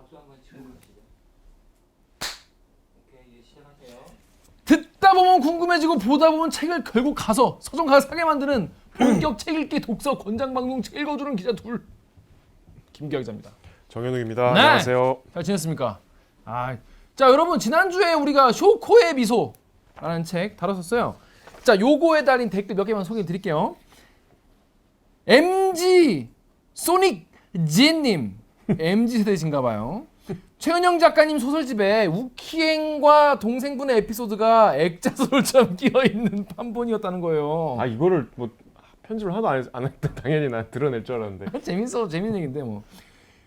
박수 한번 치고 가시죠. 오케이, 시작할게요. 듣다 보면 궁금해지고 보다 보면 책을 결국 가서 서점 가서 사게 만드는 본격 책 읽기 독서 권장 방송 책 읽어주는 기자 둘 김기아 기자입니다. 정현욱입니다. 네. 안녕하세요. 잘 지냈습니까? 자 여러분 지난주에 우리가 쇼코의 미소라는 책 다뤘었어요. 자 요거에 달린 댓글 몇 개만 소개해 드릴게요. MG 소닉 지님 MG 세대신가봐요. 최은영 작가님 소설집에 우키행과 동생분의 에피소드가 액자소설처럼 끼어있는 판본이었다는 거예요. 이거를 뭐 편집을 하나도 안 했던 당연히 난 드러낼 줄 알았는데. 재밌는 얘기인데 뭐.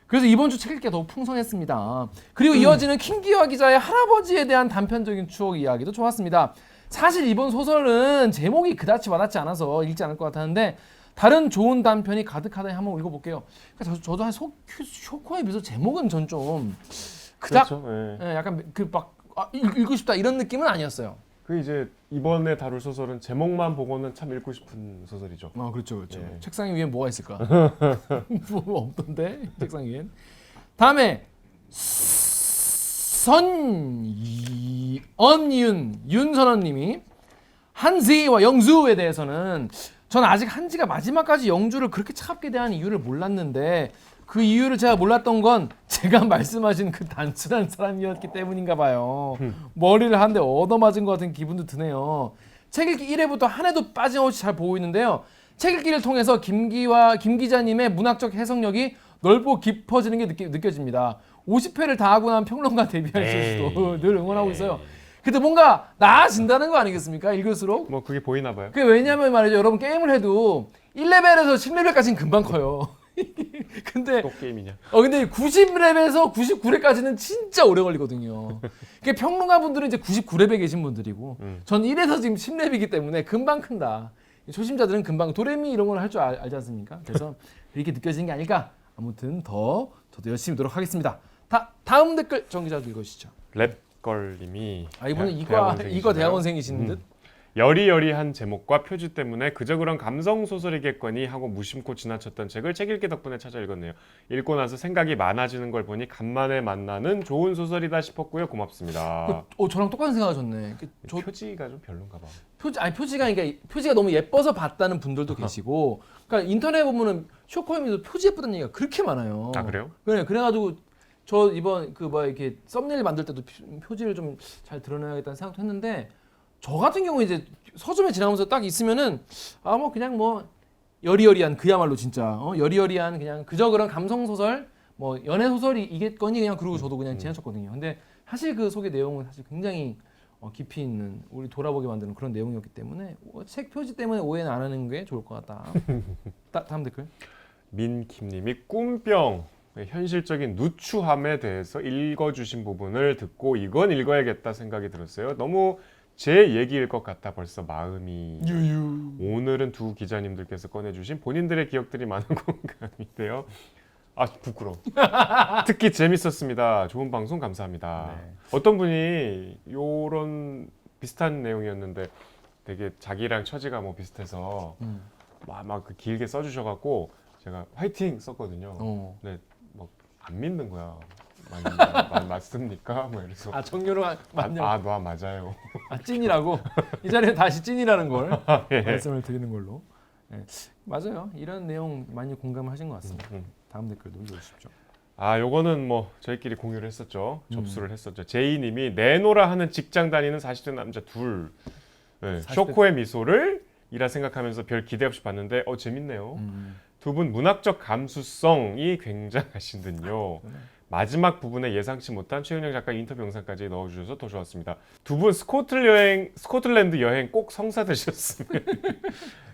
그래서 이번 주 책 읽기가 더욱 풍성했습니다. 그리고 이어지는 킹기화 기자의 할아버지에 대한 단편적인 추억 이야기도 좋았습니다. 사실 이번 소설은 제목이 그다지 와닿지 않아서 읽지 않을 것 같았는데 다른 좋은 단편이 가득하다니 한번 읽어볼게요. 그러니까 저도 한 쇼코에 비해서 제목은 전 좀 그닥 그렇죠. 예. 약간 읽고 싶다 이런 느낌은 아니었어요. 그 이제 이번에 다룰 소설은 제목만 보고는 참 읽고 싶은 소설이죠. 그렇죠. 예. 책상 위에 뭐가 있을까? 뭐 없던데 책상 위엔. 다음에 윤선원님이 한지와 영주에 대해서는 전 아직 한지가 마지막까지 영주를 그렇게 차갑게 대한 이유를 몰랐는데 그 이유를 제가 몰랐던 건 제가 말씀하신 그 단순한 사람이었기 때문인가 봐요. 머리를 한 대 얻어맞은 것 같은 기분도 드네요. 책 읽기 1회부터 한 해도 빠짐없이 잘 보고 있는데요. 책 읽기를 통해서 김 기자님의 문학적 해석력이 넓고 깊어지는 게 느껴집니다. 50회를 다 하고 나면 평론가 데뷔할 수도 늘 응원하고 있어요. 근데 뭔가 나아진다는 거 아니겠습니까? 읽을수록. 뭐 그게 보이나 봐요. 그게 왜냐면 말이죠. 여러분 게임을 해도 1레벨에서 10레벨까지는 금방 커요. 근데 또 게임이냐? 근데 90렙에서 99렙까지는 진짜 오래 걸리거든요. 그러니까 평론가분들은 이제 99렙에 계신 분들이고 전 1에서 지금 10렙이기 때문에 금방 큰다. 초심자들은 금방 도레미 이런 걸 할 줄 알지 않습니까? 그래서 이렇게 느껴지는 게 아닐까? 아무튼 저도 열심히 노력하겠습니다. 다음 댓글 정 기자 읽으시죠. 랩걸님이 이분은 이과 대학원생이신 듯? 여리여리한 제목과 표지 때문에 그저 그런 감성 소설이겠거니 하고 무심코 지나쳤던 책을 책 읽기 덕분에 찾아 읽었네요. 읽고 나서 생각이 많아지는 걸 보니 간만에 만나는 좋은 소설이다 싶었고요. 고맙습니다. 저랑 똑같은 생각하셨네. 표지가 좀 별론가 봐. 표지가 너무 예뻐서 봤다는 분들도 계시고, 그러니까 인터넷 보면은 쇼코에도 표지 예쁘다는 얘기가 그렇게 많아요. 아 그래요? 그래가지고 저 이번 이렇게 썸네일 만들 때도 표지를 좀 잘 드러내야겠다는 생각도 했는데. 저 같은 경우 이제 서점에 지나면서 딱 있으면은 뭐 그냥 뭐 여리여리한 그야말로 진짜 여리여리한 그냥 그저 그런 감성 소설 뭐 연애 소설이 이겠거니 그냥 그러고 저도 그냥 지나쳤거든요. 근데 사실 그 속의 내용은 사실 굉장히 깊이 있는 우리 돌아보게 만드는 그런 내용이었기 때문에 책 표지 때문에 오해는 안 하는 게 좋을 것 같다. 다음 댓글. 민킴님이 꿈병 현실적인 누추함에 대해서 읽어주신 부분을 듣고 이건 읽어야겠다 생각이 들었어요. 너무 제 얘기일 것 같아 벌써 마음이. 오늘은 두 기자님들께서 꺼내주신 본인들의 기억들이 많은 공감인데요. 부끄러워. 특히 재밌었습니다. 좋은 방송 감사합니다. 네. 어떤 분이 요런 비슷한 내용이었는데 되게 자기랑 처지가 뭐 비슷해서 막 길게 써주셔갖고 제가 화이팅 썼거든요. 근데 뭐 안 믿는 거야. 맞습니까? 뭐 이래서 정유로 맞냐? 맞아요. 찐이라고 이 자리에 다시 찐이라는 걸 예. 말씀을 드리는 걸로. 네. 맞아요. 이런 내용 많이 공감하신 것 같습니다. 다음 댓글도 읽어주십시오. 요거는 뭐 저희끼리 공유를 했었죠. 접수를 했었죠. 제이님이 내노라 하는 직장 다니는 40대 남자 둘. 네, 40대... 쇼코의 미소를 이라 생각하면서 별 기대 없이 봤는데 재밌네요. 두 분 문학적 감수성이 굉장하신 듯요. 마지막 부분에 예상치 못한 최은영 작가 인터뷰 영상까지 넣어주셔서 더 좋았습니다. 두 분 스코틀랜드 여행 꼭 성사되셨으면.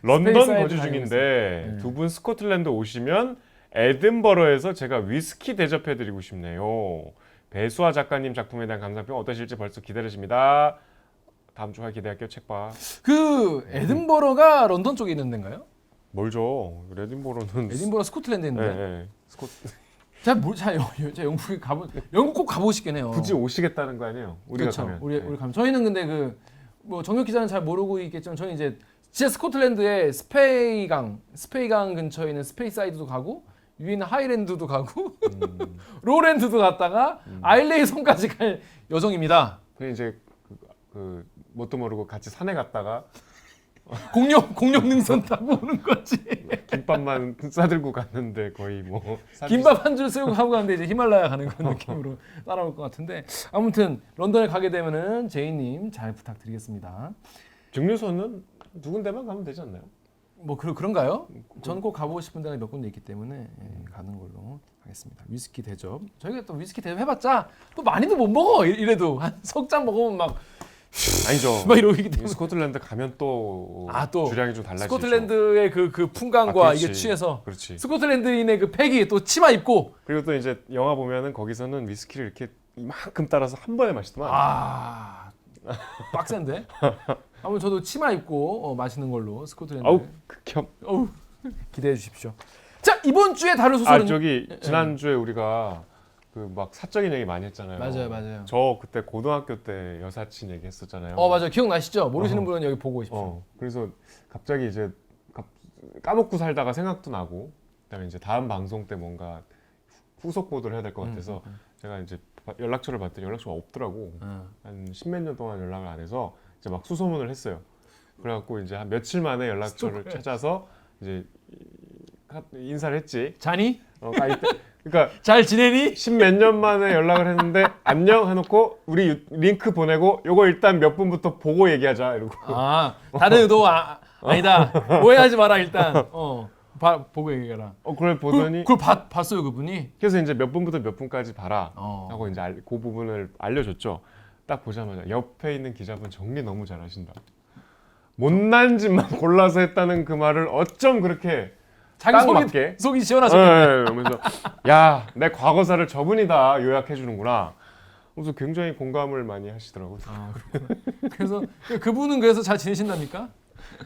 런던 거주 중인데 두 분 스코틀랜드 오시면 에든버러에서 제가 위스키 대접해드리고 싶네요. 배수아 작가님 작품에 대한 감상평 어떠실지 벌써 기다려집니다. 다음 주 기대할게요. 책 봐. 에든버러가 런던 쪽에 있는 데인가요? 멀죠. 에든버러 스코틀랜드에 있는데. 네. 영국 꼭 가보시긴 해요. 굳이 오시겠다는 거 아니에요? 우리가 그렇죠. 가면. 우리 가면. 저희는 근데 정혁 기자는 잘 모르고 있겠지만 저는 이제 진짜 스코틀랜드의 스페이강 근처에 있는 스페이사이드도 가고 위에는 하이랜드도 가고 로랜드도 갔다가 아일레이 섬까지 갈 여정입니다. 그 이제 뭣도 모르고 같이 산에 갔다가 공룡 능선 타고 오는 거지. 김밥만 싸들고 갔는데 거의 뭐 김밥 한 줄 쓰고 하고 가는데 이제 히말라야 가는 그런 느낌으로 따라올 것 같은데 아무튼 런던에 가게 되면은 제이님 잘 부탁드리겠습니다. 증류소는 두 군데만 가면 되지 않나요? 뭐 그런가요? 저는 꼭 가보고 싶은 데가 몇 군데 있기 때문에 가는 걸로 하겠습니다. 위스키 대접. 저희가 또 위스키 대접 해봤자 또 많이도 못 먹어. 이래도 한 석 잔 먹으면 막 아니죠. 막 이러기 때문에. 스코틀랜드 가면 또 또 주량이 좀 달라지죠. 스코틀랜드의 그 풍광과 그렇지. 이게 취해서 그렇지. 스코틀랜드인의 그 팩이 또 치마 입고 그리고 또 이제 영화 보면은 거기서는 위스키를 이렇게 이만큼 따라서 한 번에 마시더만. 빡센데. 아무튼 저도 치마 입고 마시는 걸로 스코틀랜드. 아우 극혐. 기대해 주십시오. 자 이번 주에 다룰 소설은 저기 지난주에 우리가 그 막 사적인 얘기 많이 했잖아요. 맞아요. 저 그때 고등학교 때 여사친 얘기했었잖아요. 맞아요. 기억나시죠? 모르시는 분은 여기 보고 오십시오. 그래서 갑자기 이제 까먹고 살다가 생각도 나고 그다음에 이제 다음 방송 때 뭔가 후속 보도를 해야 될 것 같아서 제가 이제 연락처를 봤더니 연락처가 없더라고. 한 십몇 년 동안 연락을 안 해서 이제 막 수소문을 했어요. 그래갖고 이제 한 며칠 만에 연락처를 찾아서 이제 인사를 했지. 자니? 그러니까 잘 지내니? 십몇 년 만에 연락을 했는데 안녕 해놓고 우리 링크 보내고 요거 일단 몇 분부터 보고 얘기하자 이러고. 다른 의도 아니다. 오해하지 마라 일단. 보고 얘기해라. 그걸 보더니 그걸 봤어요 그분이. 그래서 이제 몇 분부터 몇 분까지 봐라 하고 이제 그 부분을 알려줬죠. 딱 보자마자 옆에 있는 기자분 정리 너무 잘하신다. 못난 짓만 골라서 했다는 그 말을 어쩜 그렇게 자기 속이 시원하셨겠네. 그러면서 야, 내 과거사를 저분이 다 요약해 주는구나. 그래서 굉장히 공감을 많이 하시더라고요. 그래서 그분은 그래서 잘 지내신답니까?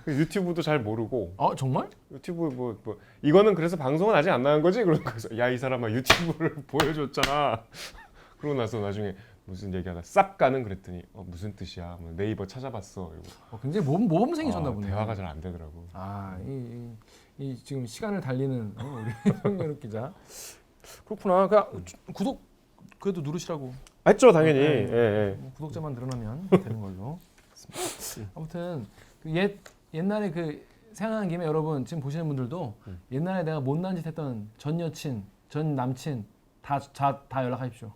유튜브도 잘 모르고. 정말? 유튜브 뭐 이거는 그래서 방송은 아직 안 나간 거지? 그래서 야, 이 사람아 유튜브를 보여줬잖아. 그러고 나서 나중에 무슨 얘기하다 싹 가는 그랬더니 무슨 뜻이야? 뭐 네이버 찾아봤어. 이러고. 굉장히 모범생이셨나 보네요. 대화가 잘 안 되더라고. 이 지금 시간을 달리는 우리 황연욱 기자. 그렇구나. 구독 그래도 누르시라고. 했죠, 당연히. 구독자만 늘어나면 되는 걸로. 아무튼 옛날에 생각난 김에 여러분 지금 보시는 분들도 옛날에 내가 못난 짓 했던 전 여친, 전 남친 다 연락하십시오.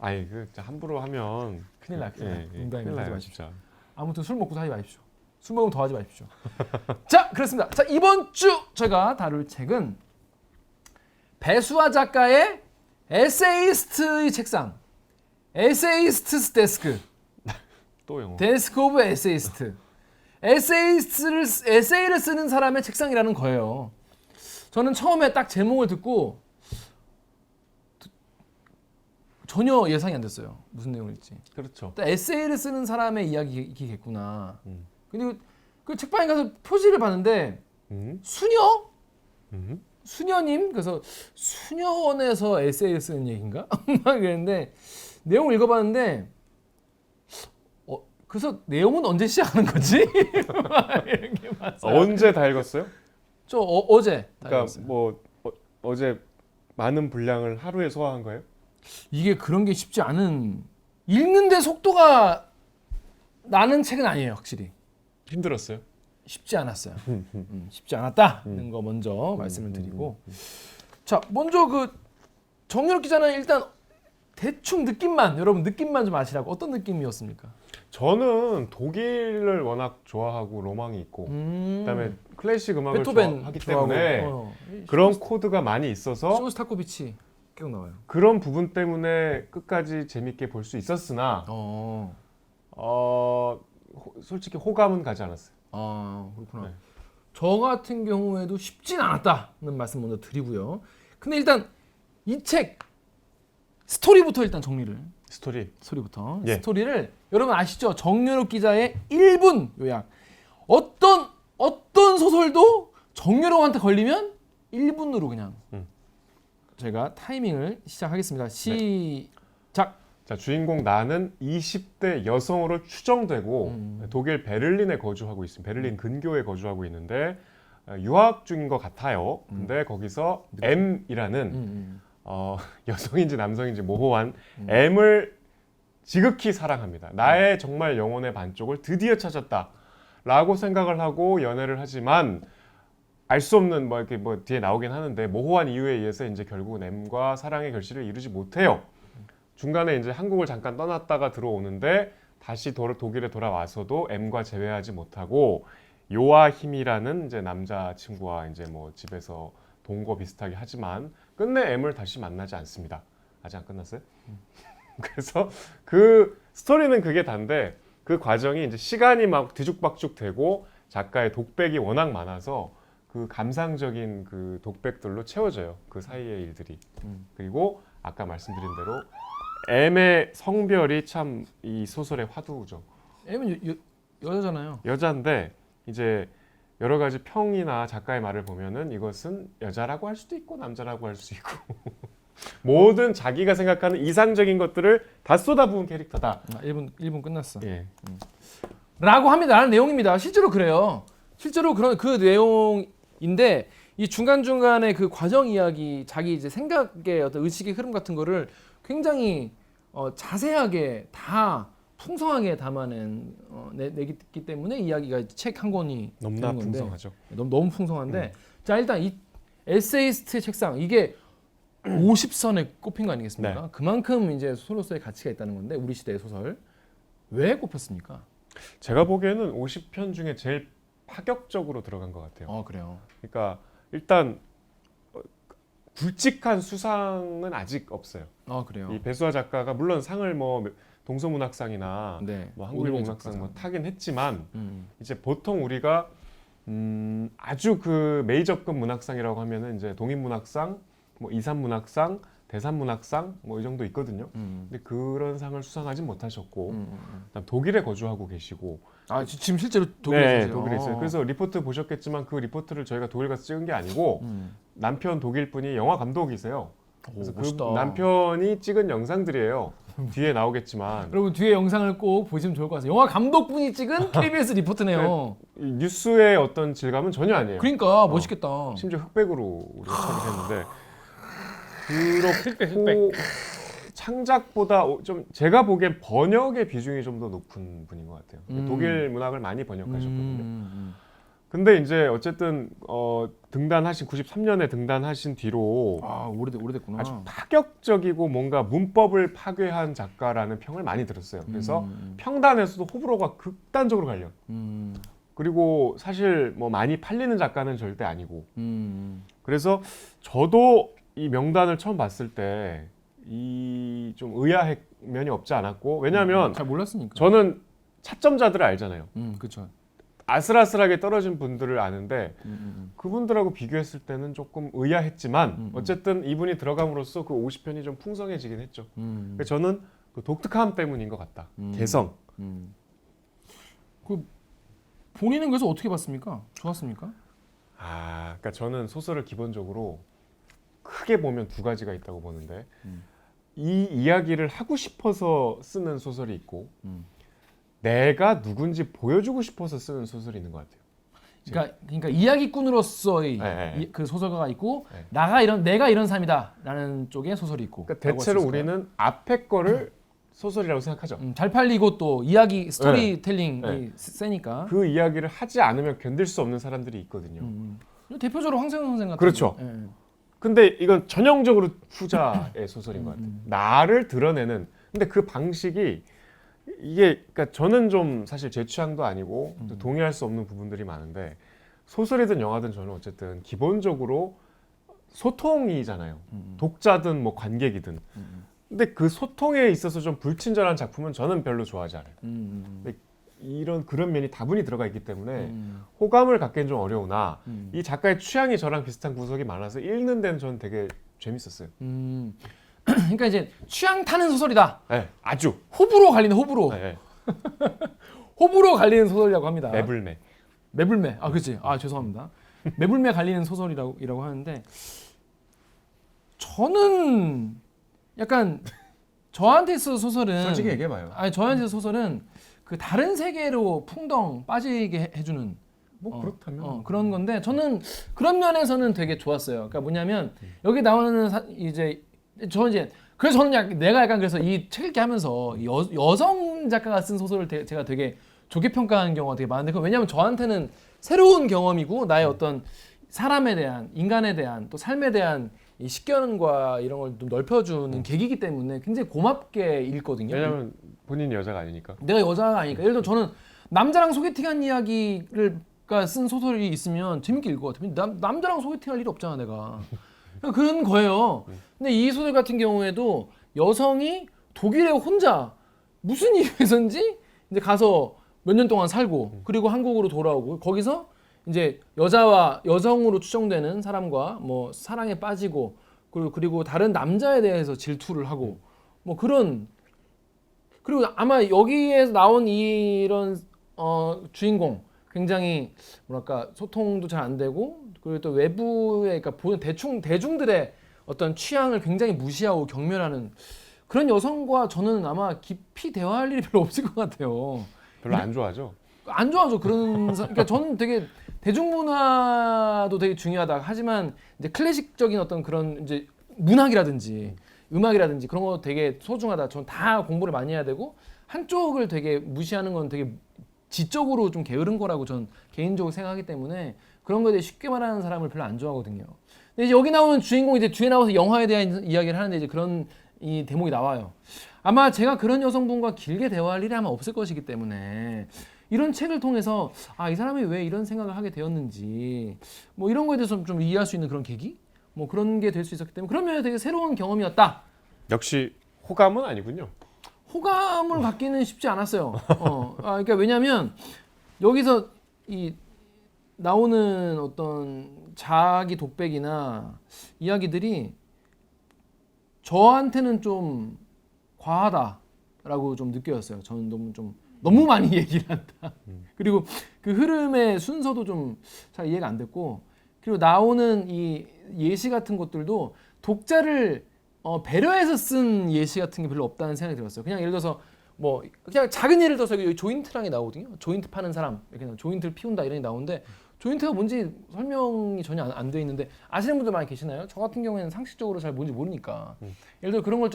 아니 함부로 하면 큰일 나요. 큰일 나요, 진짜. 아무튼 술 먹고 하지 마십시오. 술 먹으면 더 하지 마십시오. 자, 그렇습니다. 자, 이번 주 제가 다룰 책은 배수아 작가의 에세이스트의 책상, 에세이스트스 데스크, 또 영어. 데스크 오브 에세이스트. 에세이를 쓰는 사람의 책상이라는 거예요. 저는 처음에 딱 제목을 듣고 전혀 예상이 안 됐어요. 무슨 내용일지. 그렇죠. 에세이를 쓰는 사람의 이야기겠구나. 그리고 그 책방에 가서 표지를 봤는데 수녀? 수녀님? 그래서 수녀원에서 에세이를 쓰는 얘기인가? 막 그랬는데 내용을 읽어봤는데 그래서 내용은 언제 시작하는 거지? 이렇게 봤어요. 언제 다 읽었어요? 저 어제 다 그러니까 읽었어요. 뭐 어제 많은 분량을 하루에 소화한 거예요? 이게 그런 게 쉽지 않은 읽는데 속도가 나는 책은 아니에요, 확실히. 힘들었어요? 쉽지 않았어요. 쉽지 않았다는 거 먼저 말씀을 드리고 자, 먼저 정연욱 기자는 일단 대충 여러분 느낌만 좀 아시라고 어떤 느낌이었습니까? 저는 독일을 워낙 좋아하고 로망이 있고 그다음에 클래식 음악을 베토벤 좋아하기 좋아하고, 때문에 그런 코드가 많이 있어서 쇼스타코비치 기억나와요. 그런 부분 때문에 끝까지 재밌게 볼 수 있었으나 솔직히 호감은 가지 않았어요. 그렇구나. 네. 저 같은 경우에도 쉽진 않았다는 말씀 먼저 드리고요. 근데 일단 이 책 스토리부터 일단 정리를. 스토리부터. 예. 스토리를 여러분 아시죠? 정연욱 기자의 1분 요약. 어떤 소설도 정연욱한테 걸리면 1분으로 그냥 제가 타이밍을 시작하겠습니다. 시작. 자, 주인공 나는 20대 여성으로 추정되고 독일 베를린에 거주하고 있습니다. 베를린 근교에 거주하고 있는데 유학 중인 것 같아요. 근데 거기서 M이라는 여성인지 남성인지 모호한 M을 지극히 사랑합니다. 나의 정말 영혼의 반쪽을 드디어 찾았다라고 생각을 하고 연애를 하지만 알 수 없는 뭐 이렇게 뭐 뒤에 나오긴 하는데 모호한 이유에 의해서 이제 결국은 M과 사랑의 결실을 이루지 못해요. 중간에 이제 한국을 잠깐 떠났다가 들어오는데 다시 독일에 돌아와서도 M과 재회하지 못하고 요아힘이라는 이제 남자 친구와 이제 뭐 집에서 동거 비슷하게 하지만 끝내 M을 다시 만나지 않습니다. 아직 안 끝났어요? 그래서 그 스토리는 그게 단데 그 과정이 이제 시간이 막 뒤죽박죽 되고 작가의 독백이 워낙 많아서 그 감상적인 그 독백들로 채워져요. 그 사이의 일들이. 그리고 아까 말씀드린 대로 M의 성별이 참 이 소설의 화두죠. M은 여자잖아요. 여자인데 이제 여러 가지 평이나 작가의 말을 보면은 이것은 여자라고 할 수도 있고 남자라고 할 수 있고 모든 자기가 생각하는 이상적인 것들을 다 쏟아부은 캐릭터다. 1분 끝났어. 예. 라고 합니다. 라는 내용입니다. 실제로 그래요. 실제로 그런 그 내용인데 이 중간중간에 그 과정 이야기, 자기 이제 생각의 어떤 의식의 흐름 같은 거를 굉장히 자세하게 다 풍성하게 담아낸 내기 때문에 이야기가 책 한 권이 너무나 되는 건데 풍성하죠. 너무 풍성한데 자 일단 이 에세이스트 책상 이게 50선에 꼽힌 거 아니겠습니까? 네. 그만큼 이제 소설로서의 가치가 있다는 건데 우리 시대의 소설 왜 꼽혔습니까? 제가 보기에는 50편 중에 제일 파격적으로 들어간 것 같아요. 그래요. 그러니까 일단 굵직한 수상은 아직 없어요. 그래요. 이 배수아 작가가 물론 상을 뭐 동서문학상이나 네. 뭐 한국일보문학상 뭐 타긴 했지만 이제 보통 우리가 아주 그 메이저급 문학상이라고 하면은 이제 독립문학상, 뭐 이산문학상, 대산문학상 뭐 이 정도 있거든요. 근데 그런 상을 수상하진 못하셨고 그다음 독일에 거주하고 계시고 지금 실제로 독일에 네, 독일에 있어요. 그래서 리포트 보셨겠지만 그 리포트를 저희가 독일 가서 찍은 게 아니고 남편 독일 분이 영화 감독이세요. 그래서 그 멋있다. 남편이 찍은 영상들이에요. 뒤에 나오겠지만 여러분 뒤에 영상을 꼭 보시면 좋을 것 같아요. 영화 감독분이 찍은 KBS 리포트네요. 이 뉴스의 어떤 질감은 전혀 아니에요. 그러니까 멋있겠다. 심지어 흑백으로 우리가 처리했는데 그렇고 창작보다 좀 제가 보기엔 번역의 비중이 좀 더 높은 분인 것 같아요. 독일 문학을 많이 번역하셨거든요. 근데 이제 어쨌든 등단하신 93년에 등단하신 뒤로 오래됐구나. 아주 파격적이고 뭔가 문법을 파괴한 작가라는 평을 많이 들었어요. 그래서 평단에서도 호불호가 극단적으로 갈려. 그리고 사실 뭐 많이 팔리는 작가는 절대 아니고. 그래서 저도 이 명단을 처음 봤을 때 이 좀 의아한 면이 없지 않았고 왜냐하면 잘 몰랐으니까. 저는 차점자들을 알잖아요. 그렇죠. 아슬아슬하게 떨어진 분들을 아는데 그분들하고 비교했을 때는 조금 의아했지만 어쨌든 이분이 들어감으로써 그 50편이 좀 풍성해지긴 했죠. 그래서 저는 그 독특함 때문인 것 같다. 개성. 그 본인은 그래서 어떻게 봤습니까? 좋았습니까? 그러니까 저는 소설을 기본적으로 크게 보면 두 가지가 있다고 보는데 이 이야기를 하고 싶어서 쓰는 소설이 있고 내가 누군지 보여주고 싶어서 쓰는 소설이 있는 것 같아요. 그러니까 이야기꾼으로서의 네. 그 소설가가 있고 네. 내가 이런 삶이다라는 쪽의 소설이 있고. 그러니까 대체로 우리는 앞에 거를 소설이라고 생각하죠. 잘 팔리고 또 이야기 스토리텔링이 네. 세니까. 그 이야기를 하지 않으면 견딜 수 없는 사람들이 있거든요. 대표적으로 황세영 선생 같은. 그렇죠. 네. 근데 이건 전형적으로 후자의 소설인 것 같아요. 나를 드러내는. 근데 그 방식이 이게 그러니까 저는 좀 사실 제 취향도 아니고 또 동의할 수 없는 부분들이 많은데 소설이든 영화든 저는 어쨌든 기본적으로 소통이잖아요. 독자든 뭐 관객이든. 근데 그 소통에 있어서 좀 불친절한 작품은 저는 별로 좋아하지 않아요. 근데 그런 면이 다분히 들어가 있기 때문에 호감을 갖기엔 좀 어려우나 이 작가의 취향이 저랑 비슷한 구석이 많아서 읽는 데는 저는 되게 재밌었어요. 그러니까 이제 취향 타는 소설이다. 네, 아주 호불호 갈리는 호불호. 네. 호불호 갈리는 소설이라고 합니다. 매불매. 매불매. 그렇지. 죄송합니다. 매불매 갈리는 소설이라고 하는데 저는 약간 저한테 있어 소설은 솔직히 얘기해봐요. 저한테 있어 소설은 그 다른 세계로 풍덩 빠지게 해주는 뭐 그렇다면 그런 건데 저는 그런 면에서는 되게 좋았어요. 그러니까 뭐냐면 여기 나오는 이제 그래서 저는 내가 약간 그래서 이 책 읽기 하면서 여성 작가가 쓴 소설을 제가 되게 좋게 평가하는 경우가 되게 많은데 왜냐면 저한테는 새로운 경험이고 나의 어떤 사람에 대한 인간에 대한 또 삶에 대한 이 식견과 이런 걸 좀 넓혀주는 계기이기 때문에 굉장히 고맙게 읽거든요. 왜냐면 본인이 여자가 아니니까. 내가 여자가 아니니까. 예를 들어 저는 남자랑 소개팅한 이야기를 쓴 소설이 있으면 재밌게 읽을 것 같아요. 남자랑 소개팅할 일이 없잖아 내가. 그런 거예요. 근데 이 소설 같은 경우에도 여성이 독일에 혼자 무슨 이유에서인지 이제 가서 몇 년 동안 살고 그리고 한국으로 돌아오고 거기서 이제 여성으로 추정되는 사람과 뭐 사랑에 빠지고 그리고 다른 남자에 대해서 질투를 하고 뭐 그런 그리고 아마 여기에서 나온 이런 주인공 굉장히 뭐랄까 소통도 잘 안 되고 그리고 또 외부에 그러니까 보는 대중들의 어떤 취향을 굉장히 무시하고 경멸하는 그런 여성과 저는 아마 깊이 대화할 일이 별로 없을 것 같아요. 별로 안 좋아하죠. 안 좋아하죠. 그러니까 저는 되게 대중문화도 되게 중요하다. 하지만 이제 클래식적인 어떤 그런 이제 문학이라든지 음악이라든지 그런 거 되게 소중하다. 저는 다 공부를 많이 해야 되고 한쪽을 되게 무시하는 건 되게 지적으로 좀 게으른 거라고 저는 개인적으로 생각하기 때문에 그런 거에 대해 쉽게 말하는 사람을 별로 안 좋아하거든요. 근데 이제 여기 나오는 주인공이 이제 뒤에 나와서 영화에 대한 이야기를 하는데 이제 그런 이 대목이 나와요. 아마 제가 그런 여성분과 길게 대화할 일이 아마 없을 것이기 때문에 이런 책을 통해서 이 사람이 왜 이런 생각을 하게 되었는지 뭐 이런 거에 대해서 좀 이해할 수 있는 그런 계기? 뭐 그런 게 될 수 있었기 때문에 그런 면에서 되게 새로운 경험이었다. 역시 호감은 아니군요. 호감을 갖기는 쉽지 않았어요. 그러니까 왜냐하면 여기서 이 나오는 어떤 자기 독백이나 이야기들이 저한테는 좀 과하다라고 좀 느껴졌어요. 저는 너무 많이 얘기를 한다. 그리고 그 흐름의 순서도 좀 잘 이해가 안 됐고, 그리고 나오는 이 예시 같은 것들도 독자를 배려해서 쓴 예시 같은 게 별로 없다는 생각이 들었어요. 그냥 예를 들어서 뭐 그냥 작은 예를 들어서 여기 조인트랑이 나오거든요. 조인트 파는 사람 이렇게 조인트를 피운다 이런 게 나오는데 조인트가 뭔지 설명이 전혀 안 돼 있는데 아시는 분들 많이 계시나요? 저 같은 경우에는 상식적으로 잘 뭔지 모르니까 예를 들어 그런 걸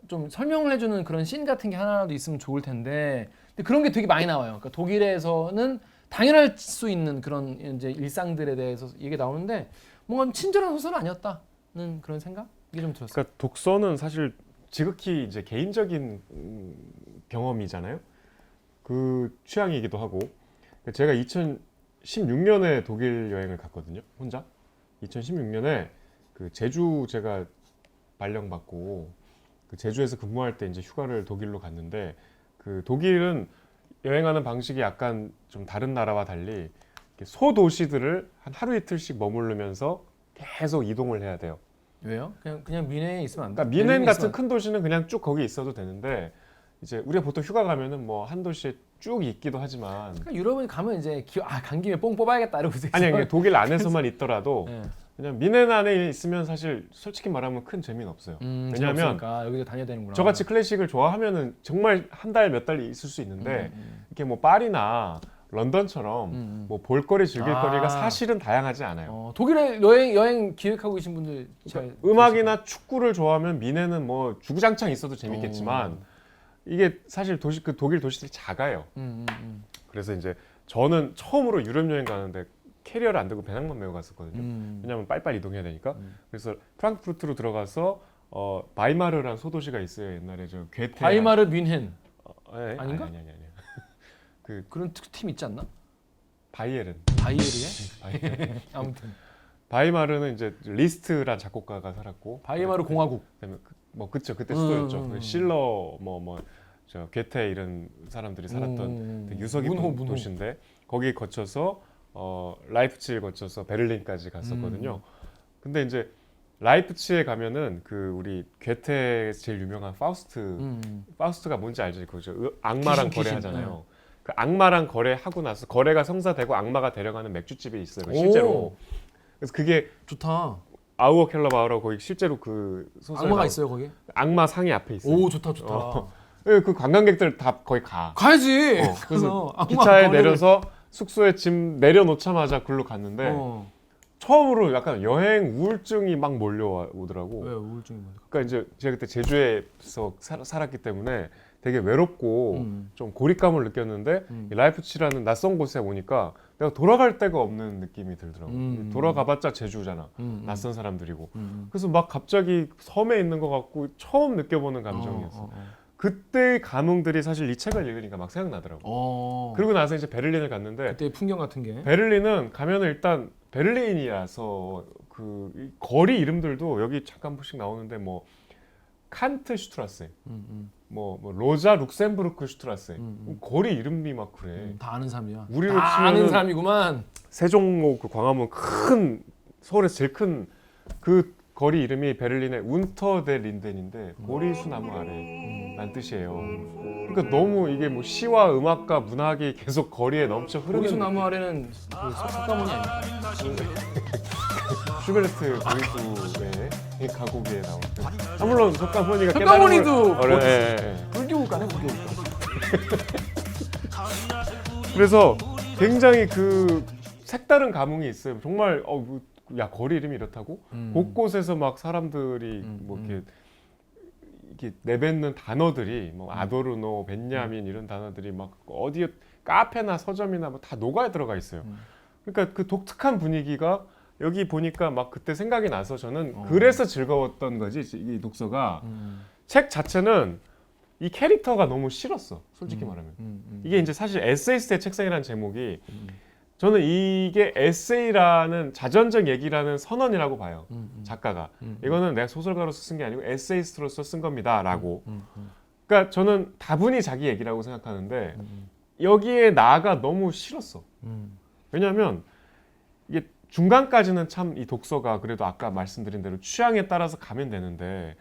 좀 설명을 해주는 그런 씬 같은 게 하나라도 있으면 좋을 텐데 근데 그런 게 되게 많이 나와요. 그러니까 독일에서는 당연할 수 있는 그런 이제 일상들에 대해서 얘기 나오는데 뭔가 친절한 소설은 아니었다는 그런 생각이 좀 들었어요. 그러니까 독서는 사실 지극히 이제 개인적인 경험이잖아요. 그 취향이기도 하고 제가 2016년에 독일 여행을 갔거든요. 혼자 2016년에 그 제주 제가 발령받고 그 제주에서 근무할 때 이제 휴가를 독일로 갔는데 그 독일은 여행하는 방식이 약간 좀 다른 나라와 달리 소도시들을 한 하루 이틀씩 머무르면서 계속 이동을 해야 돼요. 왜요? 그냥 미네에 있으면 안 돼? 그러니까 미넨 같은 큰 도시는 그냥 쭉 거기 있어도 되는데 이제 우리가 보통 휴가 가면은 뭐 한 도시에 쭉 있기도 하지만 그러니까 유럽에 가면 이제 간 김에 뽕 뽑아야겠다 이러고 아니 그러니까 독일 안에서만 있더라도 네. 그냥 미넨 안에 있으면 사실 솔직히 말하면 큰 재미는 없어요. 왜냐하면 여기도 다녀야 되는구나. 저같이 클래식을 좋아하면은 정말 한 달 몇 달 있을 수 있는데 이렇게 뭐 파리나 런던처럼 뭐 볼거리 즐길거리가 사실은 다양하지 않아요. 독일에 여행 기획하고 계신 분들 그러니까 음악이나 축구를 좋아하면 미넨은 뭐 주구장창 있어도 재밌겠지만 이게 사실 그 독일 도시들이 작아요. 그래서 이제 저는 처음으로 유럽 여행 가는데 캐리어를 안 들고 배낭만 메고 갔었거든요. 왜냐하면 빨리빨리 이동해야 되니까. 그래서 프랑크푸르트로 들어가서 바이마르라는 소도시가 있어요. 옛날에 저 괴테 바이마르 뮌헨 아닌가? 아니. 그런 특팀 있지 않나? 바이에른. 바이에르에? 아무튼 바이마르는 이제 리스트란 작곡가가 살았고 바이마르 공화국. 그다음에 뭐 그쵸 그때 수도였죠. 실러 저 괴테 이런 사람들이 살았던 되게 유서 깊은 도시인데 거기 거쳐서 라이프치히를 거쳐서 베를린까지 갔었거든요. 근데 이제 라이프치히에 가면은 그 우리 괴테 제일 유명한 파우스트가 뭔지 알지? 그죠? 악마랑 거래하잖아요. 그 악마랑 거래하고 나서 거래가 성사되고 악마가 데려가는 맥주집이 있어요. 실제로. 그래서 그게 좋다. 아우어 켈러바우라고 거기 실제로 그 소설 악마가 있어요 거기? 악마 상이 앞에 있어요. 오 좋다. 그 관광객들 다 거기 가. 가야지. 그래서 기차에 내려서 숙소에 짐 내려놓자마자 글로 갔는데 어. 처음으로 약간 여행 우울증이 막 몰려오더라고. 왜 우울증이 뭐야? 그러니까 이제 제가 그때 제주에서 살았기 때문에 되게 외롭고 좀 고립감을 느꼈는데 이 라이프치라는 낯선 곳에 오니까 내가 돌아갈 데가 없는 느낌이 들더라고. 돌아가봤자 제주잖아. 낯선 사람들이고. 그래서 막 갑자기 섬에 있는 것 같고 처음 느껴보는 감정이었어. 그때의 감흥들이 사실 이 책을 읽으니까 막 생각나더라고. 그리고 나서 이제 베를린을 갔는데 그때 풍경 같은 게. 베를린은 가면은 일단 베를린이라서 이 거리 이름들도 여기 잠깐 보씩 나오는데 뭐 칸트 슈트라세, 뭐 로자 룩셈부르크 슈트라세, 거리 이름이 막 그래. 다 아는 사람이야. 우리로 다 아는 치면은 사람이구만. 세종로 그 광화문 큰 서울에서 제일 큰 그 거리 이름이 베를린의 운터데 린덴인데 보리수 나무 아래 란 뜻이에요. 그러니까 너무 이게 뭐 시와 음악과 문학이 계속 거리에 넘쳐 흐르는 보리수 나무 아래는 그 석가모니 아닙니까? 슈베르트 보리수의 가곡에 나오는. 물론 석가모니가 석가모니도 불교가네. 불교가. 그래서 굉장히 그 색다른 감흥이 있어요. 정말 야 거리 이름이 이렇다고? 곳곳에서 막 사람들이 뭐 이렇게 내뱉는 단어들이 뭐 아도르노, 벤야민 이런 단어들이 막 어디 카페나 서점이나 뭐 다 녹아 들어가 있어요. 그러니까 그 독특한 분위기가 여기 보니까 막 그때 생각이 나서 저는 그래서 즐거웠던 거지. 이 독서가 책 자체는 이 캐릭터가 너무 싫었어. 솔직히 말하면 이게 이제 사실 에세이스트의 책상이라는 제목이 저는 이게 에세이라는 자전적 얘기라는 선언이라고 봐요. 작가가. 이거는 내가 소설가로서 쓴 게 아니고 에세이스트로서 쓴 겁니다. 라고. 그러니까 저는 다분히 자기 얘기라고 생각하는데 여기에 나가 너무 싫었어. 왜냐하면 이게 중간까지는 참 이 독서가 그래도 아까 말씀드린 대로 취향에 따라서 가면 되는데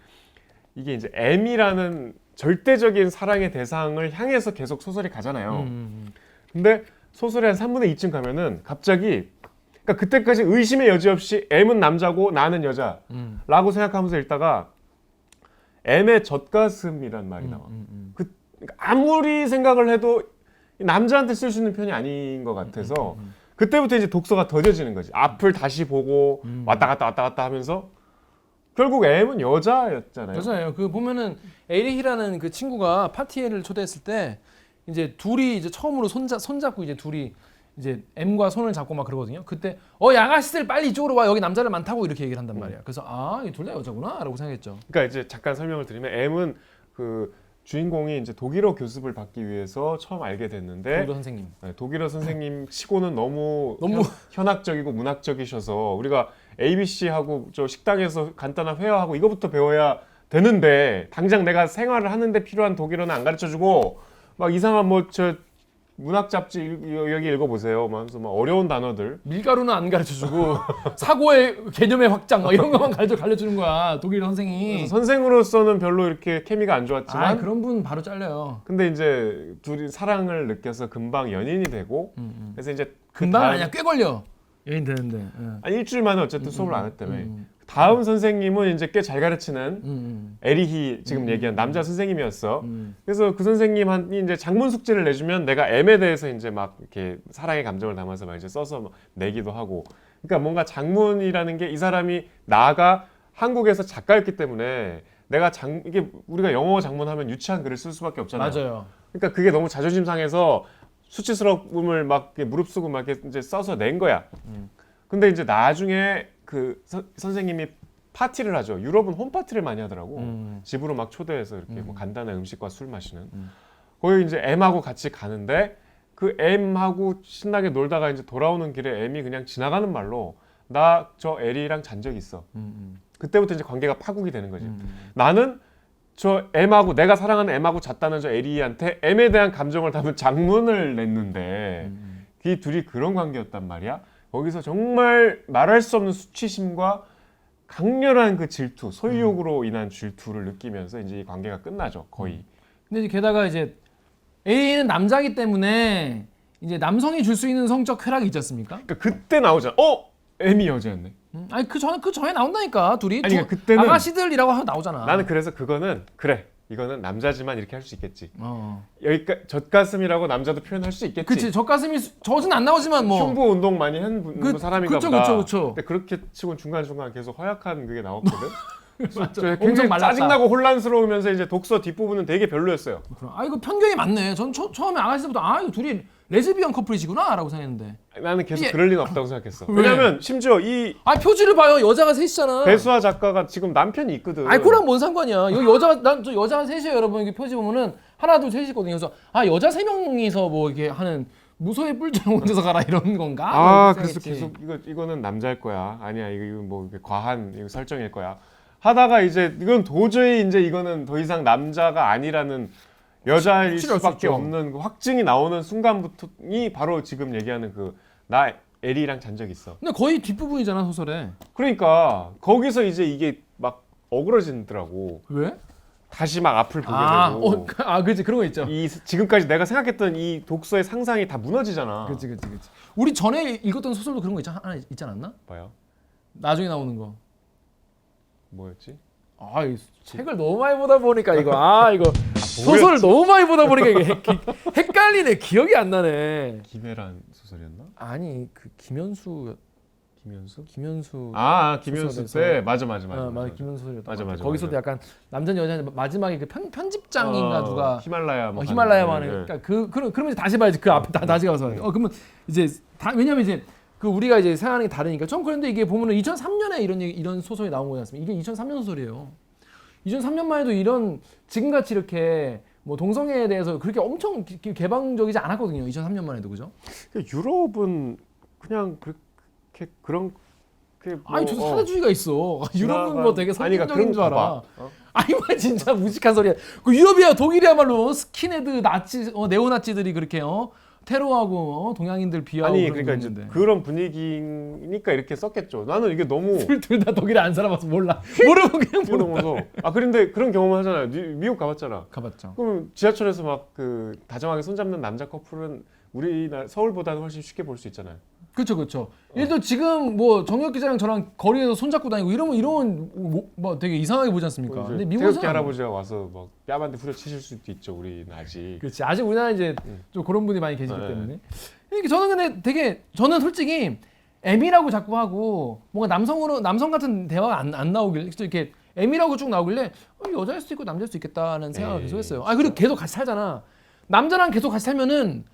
이게 이제 M이라는 절대적인 사랑의 대상을 향해서 계속 소설이 가잖아요. 근데 소설의 한 3분의 2쯤 가면은 갑자기 그러니까 그때까지 의심의 여지 없이 M은 남자고 나는 여자라고 생각하면서 읽다가 M의 젖가슴이란 말이 나와. 그러니까 아무리 생각을 해도 남자한테 쓸 수 있는 편이 아닌 것 같아서 그때부터 이제 독서가 더뎌지는 거지. 앞을 다시 보고 왔다 갔다 하면서 결국 M은 여자였잖아요. 여자예요. 그 보면은 에리히라는 그 친구가 파티를 초대했을 때 이제 둘이 이제 처음으로 손잡고 이제 둘이 이제 M과 손을 잡고 막 그러거든요. 그때 양아씨들 빨리 이쪽으로 와. 여기 남자들 많다고 이렇게 얘기를 한단 말이야. 그래서 이 둘 다 여자구나라고 생각했죠. 그러니까 이제 잠깐 설명을 드리면 M은 그 주인공이 이제 독일어 교습을 받기 위해서 처음 알게 됐는데 독일어 선생님. 네, 독일어 선생님 치고는 너무 현학적이고 문학적이셔서 우리가 ABC하고 저 식당에서 간단한 회화하고 이거부터 배워야 되는데 당장 내가 생활을 하는데 필요한 독일어는 안 가르쳐주고 막 이상한 뭐 저 문학 잡지 여기 읽어보세요. 하면서 막 어려운 단어들 밀가루는 안 가르쳐주고 사고의 개념의 확장 이런 것만 가르쳐주는 거야. 독일어 선생이. 선생으로서는 별로 이렇게 케미가 안 좋았지만 그런 분 바로 잘려요. 근데 이제 둘이 사랑을 느껴서 금방 연인이 되고 그래서 이제 금방 아니야 꽤 걸려. 연인 되는데. 아니 일주일 만에 어쨌든 수업을 안 했다며. 다음 선생님은 이제 꽤 잘 가르치는 에리히 지금 얘기한 남자 선생님이었어. 그래서 그 선생님이 이제 장문 숙제를 내주면 내가 M에 대해서 이제 막 이렇게 사랑의 감정을 담아서 막 이제 써서 막 내기도 하고. 그러니까 뭔가 장문이라는 게 이 사람이 나가 한국에서 작가였기 때문에 내가 이게 우리가 영어 장문하면 유치한 글을 쓸 수밖에 없잖아요. 맞아요. 그러니까 그게 너무 자존심 상해서 수치스러움을 막 무릅쓰고 막 이렇게 이제 써서 낸 거야. 근데 이제 나중에 그 선생님이 파티를 하죠. 유럽은 홈파티를 많이 하더라고. 집으로 막 초대해서 이렇게 뭐 간단한 음식과 술 마시는. 거기 이제 M하고 같이 가는데 그 M하고 신나게 놀다가 이제 돌아오는 길에 M이 그냥 지나가는 말로 나 저 에리랑 잔 적 있어. 그때부터 이제 관계가 파국이 되는 거지. 나는 저 M하고 내가 사랑하는 M하고 잤다는 저 에리한테 M에 대한 감정을 담은 장문을 냈는데 이 둘이 그런 관계였단 말이야. 거기서 정말 말할 수 없는 수치심과 강렬한 그 질투, 소유욕으로 인한 질투를 느끼면서 이제 이 관계가 끝나죠, 거의. 근데 이제 게다가 이제 A는 남자기 때문에 이제 남성이 줄 수 있는 성적 쾌락이 있지 않습니까? 그러니까 그때 나오잖아. M이 여자였네. 아니 그 전에 나온다니까 둘이. 아니 그러니까 그때는 아가씨들이라고 하고 나오잖아. 나는 그래서 그거는 그래. 이거는 남자지만 이렇게 할 수 있겠지. 어. 여기까 젖가슴이라고 남자도 표현할 수 있겠지. 그치 젖가슴이 젖은 안 나오지만 뭐 흉부 운동 많이 한 사람인가 그쵸, 보다. 그쵸. 근데 그렇게 치곤 중간중간 계속 허약한 그게 나왔거든. 맞아. 굉장히 엄청 말랐다. 짜증나고 혼란스러우면서 이제 독서 뒷부분은 되게 별로였어요. 아 이거 편견이 많네. 전 처음에 아가씨 때부터 아 이거 둘이 레즈비언 커플이시구나라고 생각했는데. 나는 계속 이게- 그럴 리가 없다고 생각했어. 왜? 왜냐면 심지어 이 아 표지를 봐요. 여자가 셋이잖아. 배수아 작가가 지금 남편이 있거든. 아이 그랑 뭔 상관이야. 여기 저 여자가 셋이에요, 여러분. 이게 표지 보면은 하나 둘 셋이거든요. 그래서 아 여자 세 명이서 뭐 이렇게 하는 무소의 뿔처럼 혼자서 가라 이런 건가? 아 뭐 그래서 생각했지. 계속 이거는 남자일 거야. 아니야 이거 뭐 이게 과한 이거 설정일 거야. 하다가 이제 이건 도저히 이제 이거는 더 이상 남자가 아니라는 여자일 확실히 알수 수밖에 있죠. 없는 그 확증이 나오는 순간부터이 바로 지금 얘기하는 그 나 에리랑 잔 적 있어. 근데 거의 뒷부분이잖아 소설에. 그러니까 거기서 이제 이게 막 어그러지더라고. 왜? 다시 막 앞을 보게 되고. 그렇지 그런 거 있죠. 이 지금까지 내가 생각했던 이 독서의 상상이 다 무너지잖아. 그렇지. 우리 전에 읽었던 소설도 그런 거 하나 있지 않았나? 봐요. 나중에 나오는 거. 뭐였지? 아, 이 책을 너무 많이 보다 보니까 이거 소설을 너무 많이 보다 보니까 이게 헷갈리네. 기억이 안 나네. 김혜란 소설이었나? 아니 그 김현수. 아 김현수 소설에서. 때 맞아. 맞아. 김현수 소설이었다. 맞아. 거기서도 약간 남자 여자 마지막에 그 편집장인가 누가 히말라야 히말라야만 네. 그러니까 그러면 다시 봐야지 그 앞에 다시 가서 그러면 이제 왜냐면 이제 그 우리가 이제 생각하는 게 다르니까 좀 그런데 이게 보면은 2003년에 이런 소설이 나온 거지 않습니까? 이게 2003년 소설이에요. 2003년만 해도 이런 지금같이 이렇게 뭐 동성애에 대해서 그렇게 엄청 개방적이지 않았거든요. 2003년만 해도 그죠? 유럽은 그냥 그렇게 그런 뭐, 아니 저 사대주의가 있어. 유럽은 뭐 되게 아니, 그러니까 선진적인 줄 그런 거 알아. 봐. 어? 아니 뭐 진짜 무식한 소리야. 그 유럽이야 독일이야말로 스킨헤드 나치 네오나치들이 그렇게 테러하고 동양인들 비하하고 아니 그런 그러니까 거 이제 있는데. 그런 분위기니까 이렇게 썼겠죠. 나는 이게 너무 둘 다 독일에 안 살아봐서 몰라. 모르면 그냥 모르는 넘어서 그런데 그런 경험 하잖아요. 미국 가봤잖아. 가봤죠. 그럼 지하철에서 막 그 다정하게 손잡는 남자 커플은 우리나라 서울보다는 훨씬 쉽게 볼 수 있잖아요. 그렇죠. 예를 들어 지금 뭐 정혁 기자랑 저랑 거리에서 손잡고 다니고 이러면 뭐 되게 이상하게 보지 않습니까? 근데 미국에서 태극기 할아버지가 와서 막 뺨한테 후려치실 수도 있죠. 우리는 아직. 그렇지. 아직 우리나라 이제 좀 그런 분이 많이 계시기 네. 때문에. 이게 저는 근데 되게 저는 솔직히 M이라고 자꾸 하고 뭔가 남성 같은 대화가 안 나오길래 이렇게 M이라고 쭉 나오길래 여자일 수도 있고 남자일 수도 있겠다는 생각을 계속 했어요. 아 그리고 계속 같이 살잖아. 남자랑 계속 같이 살면은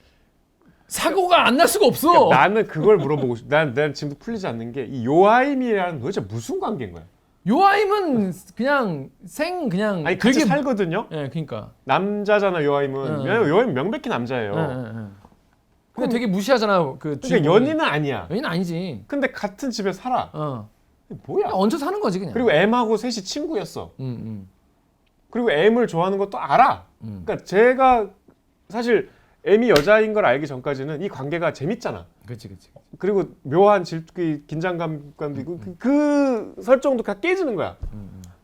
사고가 안 날 수가 없어. 그러니까 나는 그걸 물어보고 싶. 난 지금도 풀리지 않는 게 이 요하임이랑 도대체 무슨 관계인 거야? 요아임은 그냥 그냥 아니 같이 되게 살거든요. 예, 그러니까. 남자잖아 요하임은. 왜냐면 요하임 명백히 남자예요. 근데 되게 무시하잖아. 그 그러니까 연인은 아니야. 연인 아니지. 근데 같은 집에 살아. 뭐야? 그냥 얹혀 사는 거지 그냥. 그리고 M하고 셋이 친구였어. 음. 그리고 M을 좋아하는 것도 알아. 그러니까 제가 사실 M이 여자인 걸 알기 전까지는 이 관계가 재밌잖아. 그렇지. 그리고 묘한 긴장감도 있고 그 설정도 다 깨지는 거야.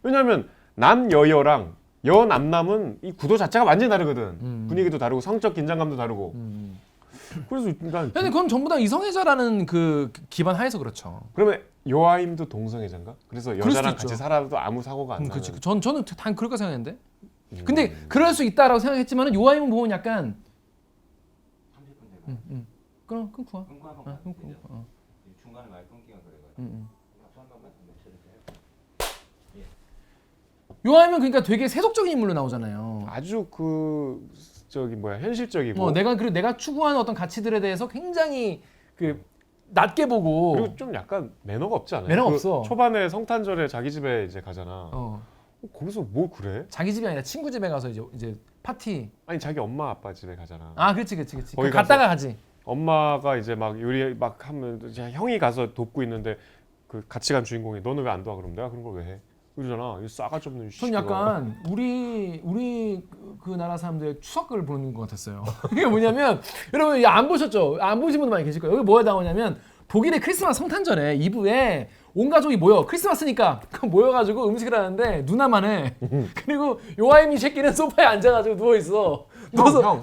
왜냐하면 남여여랑 여남남은 이 구도 자체가 완전히 다르거든. 분위기도 다르고 성적 긴장감도 다르고. 그래서 난 근데 그건 전부 다 이성애자라는 그 기반 하에서 그렇죠. 그러면 요하임도 동성애자인가? 그래서 그럴 수도 여자랑 있죠. 같이 살아도 아무 사고가 안 나는. 그렇지. 저는 단 그럴까 생각했는데. 근데 그럴 수 있다라고 생각했지만은 요아임은 보면 약간 30분 되면 끊고 와. 끊고 한번 끊고. 끊고 중간에 많이 끊기가 그래가지고 박수 한 번만 더 내주세요. 요아임은 그러니까 되게 세속적인 인물로 나오잖아요. 아주 그 저기 뭐야 현실적이고 내가 추구하는 어떤 가치들에 대해서 굉장히 그 낮게 보고 그리고 좀 약간 매너가 없지 않아요? 매너가 그 없어. 초반에 성탄절에 자기 집에 이제 가잖아. 거기서 뭐 그래? 자기 집이 아니라 친구 집에 가서 이제 파티. 아니 자기 엄마 아빠 집에 가잖아. 아, 그렇지. 거기 갔다가 가지. 엄마가 이제 막 요리 막 하면 이제 형이 가서 돕고 있는데 그 같이 간 주인공이 너는 왜 안 도와? 그럼 내가 그런 걸 왜 해? 이러잖아. 이 싸가지 없는 전 약간 우리 그 나라 사람들의 추석을 보는 것 같았어요. 이게 뭐냐면 여러분 안 보셨죠? 안 보신 분들 많이 계실 거예요. 여기 뭐에 나오냐면 독일의 크리스마스 성탄절에 2부에 온 가족이 모여 크리스마스니까 모여가지고 음식을 하는데 누나만 해. 그리고 요아임이 새끼는 소파에 앉아가지고 누워 있어. 누워서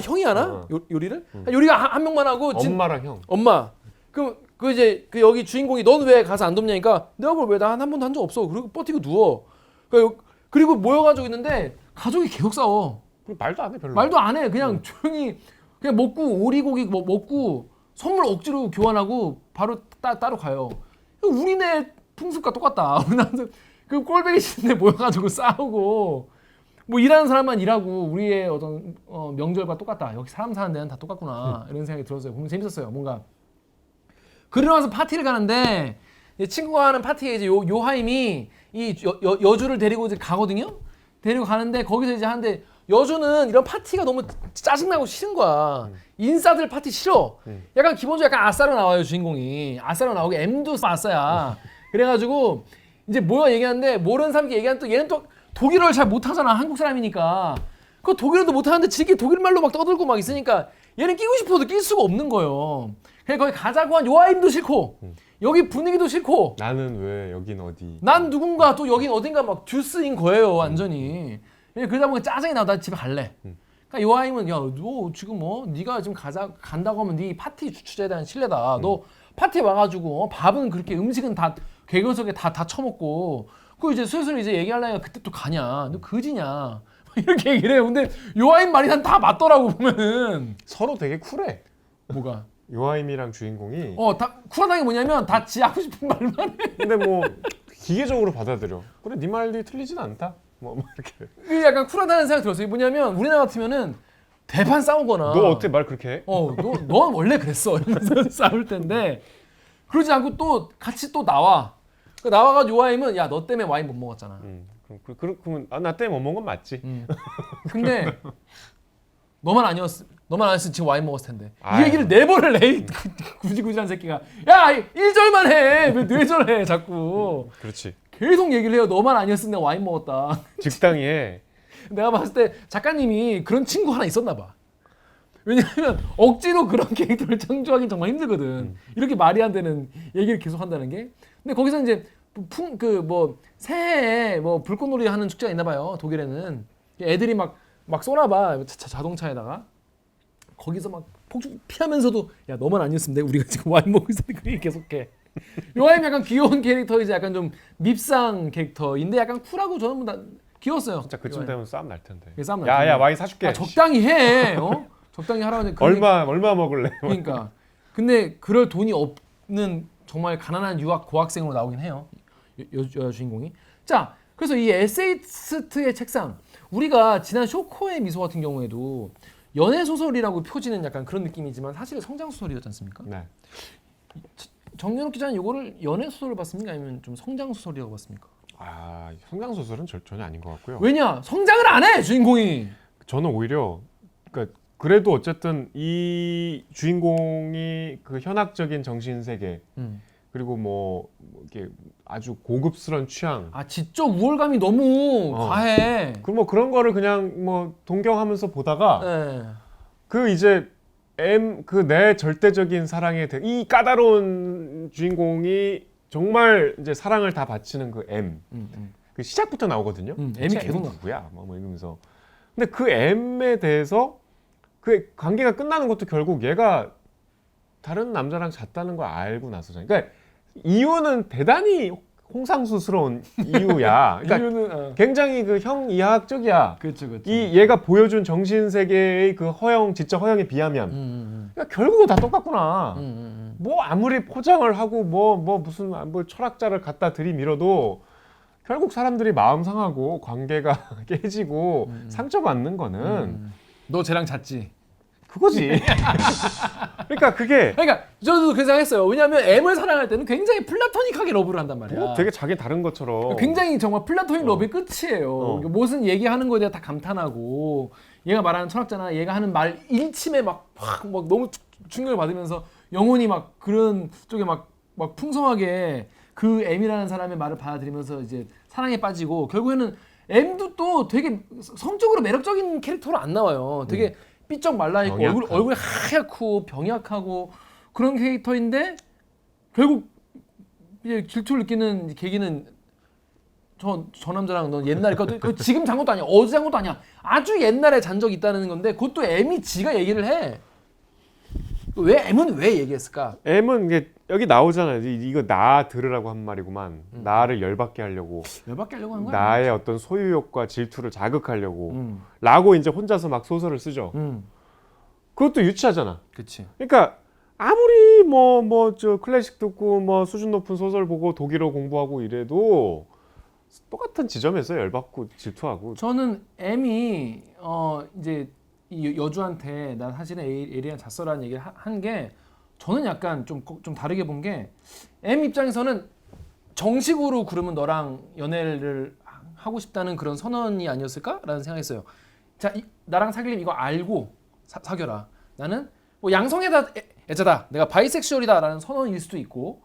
형이 하나? 요리를? 요리가 한 명만 하고 엄마랑 형. 엄마. 그 이제 그 여기 주인공이 넌 왜 가서 안 돕냐니까 내가 그걸 왜 나 한 번도 한 적 없어. 그리고 버티고 누워. 그리고 모여가지고 있는데 가족이 계속 싸워. 말도 안 해 별로. 말도 안 해. 그냥 조용히 그냥 먹고 오리고기 먹고 선물 억지로 교환하고 바로 따로 가요. 우리네 풍습과 똑같다. 우리나라는 그 꼴배기 싫은데 모여가지고 싸우고 뭐 일하는 사람만 일하고 우리의 어떤 명절과 똑같다. 여기 사람 사는 데는 다 똑같구나. 이런 생각이 들었어요. 보면 재밌었어요. 뭔가 그러고 나서 파티를 가는데 친구가 하는 파티에 이제 요하임이 이 여주를 데리고 이제 가거든요. 데리고 가는데 거기서 이제 하는데 여주는 이런 파티가 너무 짜증나고 싫은 거야. 인싸들 파티 싫어. 약간 기본적으로 약간 아싸로 나와요 주인공이. 아싸로 나오고 M도 아싸야. 그래가지고 이제 모여 얘기하는데 모르는 사람이 얘기하는 또 얘는 또 독일어를 잘 못하잖아. 한국 사람이니까. 그 독일어도 못하는데 지게 독일말로 막 떠들고 막 있으니까 얘는 끼고 싶어도 낄 수가 없는 거예요. 그래서 거기 가자고 한 요하임도 싫고 여기 분위기도 싫고 나는 왜 여긴 어디? 난 누군가 또 여긴 어딘가 막 듀스인 거예요 완전히. 그러다 보니까 짜증이 나고 나 집에 갈래. 그러니까 요하임은 야 너 지금 네가 지금 간다고 하면 네 파티 주최자에 대한 신뢰다. 너 파티에 와가지고 밥은 그렇게 음식은 다 개거석에 다 처먹고 그 이제 슬슬 이제 얘기하려니까 그때 또 가냐. 너 거지냐. 이렇게 얘기를 해요. 근데 요하임 말이 난 다 맞더라고 보면은. 서로 되게 쿨해. 뭐가? 요하임이랑 주인공이. 다 쿨하다는 게 뭐냐면 다 지 하고 싶은 말만 해. 근데 뭐 기계적으로 받아들여. 그래 네 말이 틀리진 않다. 뭐 이렇게. 이게 약간 쿨하다는 생각이 들었어요. 뭐냐면 우리나라 같으면은 대판 싸우거나. 너 어떻게 말 그렇게 해? 넌 원래 그랬어. 이러면서 싸울 텐데 그러지 않고 또 같이 또 나와. 나와가지고 요하임은 야 너 때문에 와인 못 먹었잖아. 그러면 나 때문에 못 먹은 건 맞지. 근데 너만 아니었으면 지금 와인 먹었을 텐데. 이 아유. 얘기를 4번을 해. 구지구지한 새끼가. 야 1절만 해. 왜 4절 해 자꾸. 그렇지. 계속 얘기를 해요. 너만 아니었으면 내가 와인 먹었다. 적당히 해. 내가 봤을 때 작가님이 그런 친구 하나 있었나 봐. 왜냐하면 억지로 그런 캐릭터를 창조하기 정말 힘들거든. 이렇게 말이 안 되는 얘기를 계속 한다는 게. 근데 거기서 이제 새해에 불꽃놀이 하는 축제가 있나 봐요. 독일에는 애들이 막 쏘나 봐. 자동차에다가 거기서 막 폭죽 피하면서도 야 너만 아니었으면 내가 우리가 지금 와인 먹고 있었는데 그 얘기 계속해. 요하임 약간 귀여운 캐릭터이지 약간 좀 밉상 캐릭터인데 약간 쿨하고 저는 다 귀여웠어요. 진짜 그쯤 되면 싸움 날 텐데. 싸움 날 야야 텐데. 와인 사줄게. 적당히 해. 적당히 하라고. 얼마 먹을래? 그러니까. 근데 그럴 돈이 없는 정말 가난한 고학생으로 나오긴 해요. 주인공이. 자, 그래서 이 에세이스트의 책상. 우리가 지난 쇼코의 미소 같은 경우에도 연애 소설이라고 표지는 약간 그런 느낌이지만 사실 성장 소설이었지 않습니까? 네. 정연욱 기자는 이거를 연애 소설을 봤습니까? 아니면 좀 성장 소설이라고 봤습니까? 성장 소설은 전혀 아닌 것 같고요. 왜냐? 성장을 안 해, 주인공이. 저는 오히려 그래도 어쨌든 이 주인공이 그 현학적인 정신 세계 그리고 뭐 이렇게 아주 고급스러운 취향. 지적 우월감이 너무 과해. 그럼 뭐 그런 거를 그냥 뭐 동경하면서 보다가 네. 그 이제 그 내 절대적인 사랑에 이 까다로운 주인공이 정말 이제 사랑을 다 바치는 그 M. 그 시작부터 나오거든요. M이 계속 누구야? 뭐 이러면서. 근데 그 M에 대해서 그 관계가 끝나는 것도 결국 얘가 다른 남자랑 잤다는 걸 알고 나서잖아요. 그러니까 이유는 대단히 홍상수스러운 이유야. 그러니까 이유는 굉장히 그 형이하학적이야. 그렇죠. 이 얘가 보여준 정신 세계의 그 지적 허영에 비하면 그러니까 결국은 다 똑같구나. 뭐 아무리 포장을 하고 무슨 철학자를 갖다 들이밀어도 결국 사람들이 마음 상하고 관계가 깨지고 상처받는 거는 너 쟤랑 잤지? 그거지. 그러니까 저도 그 생각했어요. 왜냐하면 M을 사랑할 때는 굉장히 플라토닉하게 러브를 한단 말이야. 되게 자기 다른 것처럼. 굉장히 정말 플라토닉 러브의 끝이에요. 무슨 얘기하는 거에 대해 다 감탄하고 얘가 말하는 철학자나 얘가 하는 말 일침에 막 너무 충격을 받으면서 영혼이 막 그런 쪽에 막 풍성하게 그 M이라는 사람의 말을 받아들이면서 이제 사랑에 빠지고 결국에는 M도 또 되게 성적으로 매력적인 캐릭터로 안 나와요. 되게 삐쩍 말라있고 얼굴이 하얗고 병약하고 그런 캐릭터인데 결국 이제 질투를 느끼는 계기는 저 남자랑 넌 옛날에 그 지금 잔 것도 아니야. 어제 잔 것도 아니야. 아주 옛날에 잔 적이 있다는 건데 그것도 M이 지가 얘기를 해. 왜 M은 왜 얘기했을까? M은 이게 여기 나오잖아요. 이거 나 들으라고 한 말이구만. 나를 열받게 하려고. 열받게 하려고 한 거야. 나의 어떤 소유욕과 질투를 자극하려고. 라고 이제 혼자서 막 소설을 쓰죠. 그것도 유치하잖아. 그렇지. 그러니까 아무리 저 클래식 듣고 뭐 수준 높은 소설 보고 독일어 공부하고 이래도 똑같은 지점에서 열받고 질투하고. 저는 M이 이제 이 여주한테 난 사실은 L이랑 잤어라는 얘기를 한 게 저는 약간 좀 다르게 본 게 M 입장에서는 정식으로 그러면 너랑 연애를 하고 싶다는 그런 선언이 아니었을까라는 생각했어요. 자, 나랑 사귀려면 이거 알고 사귀어라. 나는 뭐 양성애다 애자다. 내가 바이섹슈얼이다라는 선언일 수도 있고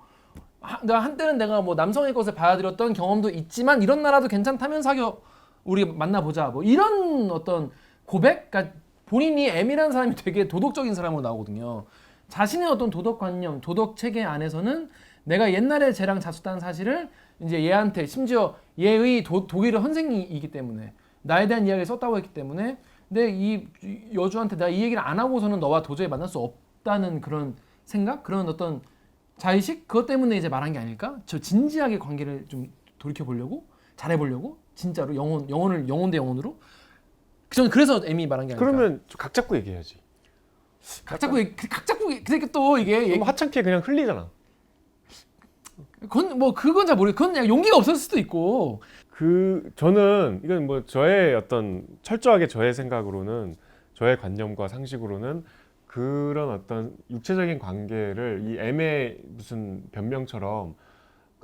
내가 한때는 내가 뭐 남성의 것을 받아들였던 경험도 있지만 이런 나라도 괜찮다면 사귀어 우리 만나보자. 뭐 이런 어떤 고백? 그러니까 본인이 M이라는 사람이 되게 도덕적인 사람으로 나오거든요. 자신의 어떤 도덕관념, 도덕체계 안에서는 내가 옛날에 쟤랑 잤었다는 사실을 이제 얘한테 심지어 얘의 독일어 선생이기 때문에 나에 대한 이야기를 썼다고 했기 때문에 근데 이 여주한테 내가 이 얘기를 안 하고서는 너와 도저히 만날 수 없다는 그런 생각? 그런 어떤 자의식? 그것 때문에 이제 말한 게 아닐까? 저 진지하게 관계를 좀 돌이켜보려고? 잘해보려고? 진짜로 영혼 대 영혼으로? 저는 그래서 M이 말한 게 아닐까? 그러면 각 잡고 얘기해야지. 각 잡고 그러니까 또 이게 너무 하찮게 그냥 흘리잖아. 그건 잘 모르겠어. 그건 그냥 용기가 없었을 수도 있고. 저는 이건 뭐 저의 어떤 철저하게 저의 생각으로는 저의 관념과 상식으로는 그런 어떤 육체적인 관계를 이 M의 무슨 변명처럼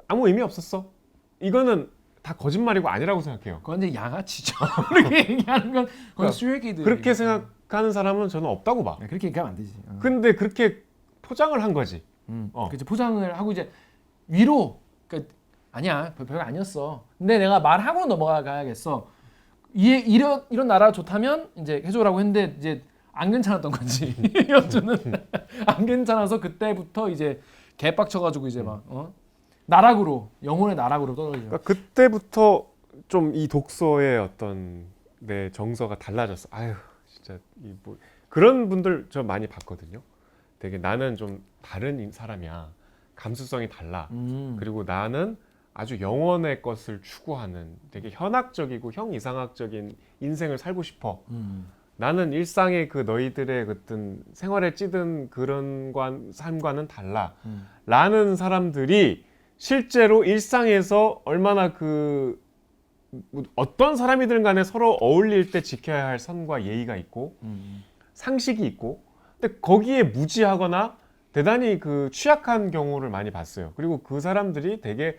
아무 의미 없었어. 이거는 다 거짓말이고 아니라고 생각해요. 그건 이제 양아치죠. 그렇게 얘기하는 건 그건 쓰레기들. 그렇게 생각하는 사람은 저는 없다고 봐. 그렇게 얘기하면 안 되지. 근데 그렇게 포장을 한 거지. 그치, 포장을 하고 이제 위로. 그러니까 아니야, 별거 아니었어. 근데 내가 말하고 넘어가야겠어. 이런 나라 좋다면 이제 해줘라고 했는데 이제 안 괜찮았던 거지. 여주는 안 괜찮아서 그때부터 이제 개빡쳐가지고 이제 막 나락으로 영혼의 나락으로 떨어지죠. 그러니까 그때부터 좀 이 독서의 어떤 내 정서가 달라졌어. 아유 진짜 뭐 그런 분들 저 많이 봤거든요. 되게 나는 좀 다른 사람이야. 감수성이 달라. 그리고 나는 아주 영원의 것을 추구하는 되게 현학적이고 형이상학적인 인생을 살고 싶어. 나는 일상의 그 너희들의 어떤 생활에 찌든 그런 삶과는 달라. 라는 사람들이 실제로 일상에서 얼마나 어떤 사람이든 간에 서로 어울릴 때 지켜야 할 선과 예의가 있고 상식이 있고 근데 거기에 무지하거나 대단히 취약한 경우를 많이 봤어요. 그리고 그 사람들이 되게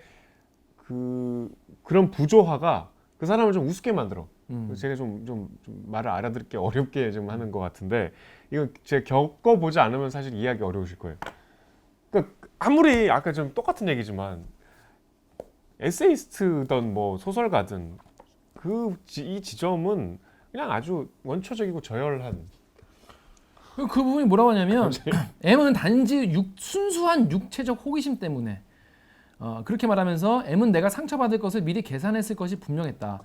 그런 부조화가 그 사람을 좀 우습게 만들어. 제가 좀 말을 알아듣기 어렵게 좀 하는 것 같은데 이건 제가 겪어보지 않으면 사실 이해하기 어려우실 거예요. 그러니까 아무리 아까 좀 똑같은 얘기지만 에세이스트든 뭐 소설가든 이 지점은 그냥 아주 원초적이고 저열한. 그 부분이 뭐라고 하냐면 M은 단지 순수한 육체적 호기심 때문에 그렇게 말하면서 M은 내가 상처받을 것을 미리 계산했을 것이 분명했다.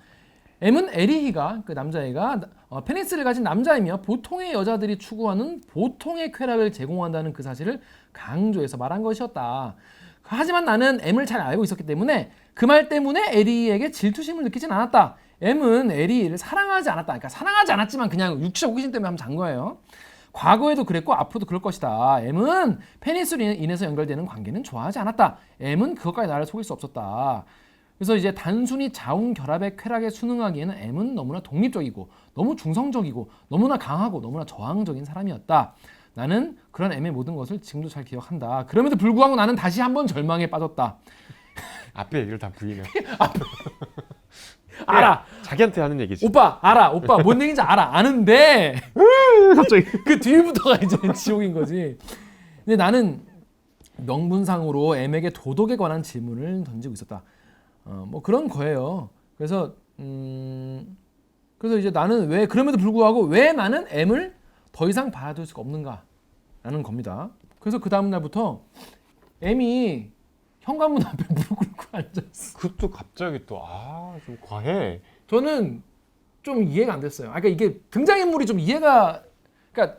M은 에리히가 그 남자애가 페니스를 가진 남자이며 보통의 여자들이 추구하는 보통의 쾌락을 제공한다는 그 사실을 강조해서 말한 것이었다. 하지만 나는 M을 잘 알고 있었기 때문에 그 말 때문에 에리히에게 질투심을 느끼진 않았다. M은 에리히를 사랑하지 않았다. 그러니까 사랑하지 않았지만 그냥 육체적 호기심 때문에 한번 잔 거예요. 과거에도 그랬고 앞으로도 그럴 것이다. M은 페니스로 인해서 연결되는 관계는 좋아하지 않았다. M은 그것까지 나를 속일 수 없었다. 그래서 이제 단순히 자웅결합의 쾌락에 순응하기에는 M은 너무나 독립적이고 너무 중성적이고 너무나 강하고 너무나 저항적인 사람이었다. 나는 그런 M의 모든 것을 지금도 잘 기억한다. 그럼에도 불구하고 나는 다시 한번 절망에 빠졌다. 앞에 얘기를 다 부인해. 알아. 자기한테 하는 얘기지. 오빠 알아. 오빠 뭔 얘기인지 알아. 아는데 갑자기 그 뒤부터가 이제 지옥인 거지. 근데 나는 명분상으로 M에게 도덕에 관한 질문을 던지고 있었다. 뭐 그런 거예요. 그래서 이제 나는 왜 그럼에도 불구하고 왜 나는 M을 더 이상 받아들일 수가 없는가라는 겁니다. 그래서 그 다음 날부터 M이 현관문 앞에 무릎 꿇고 앉았어. 그것도 갑자기 또 좀 과해. 저는 좀 이해가 안 됐어요. 그러니까 이게 등장인물이 좀 이해가 그러니까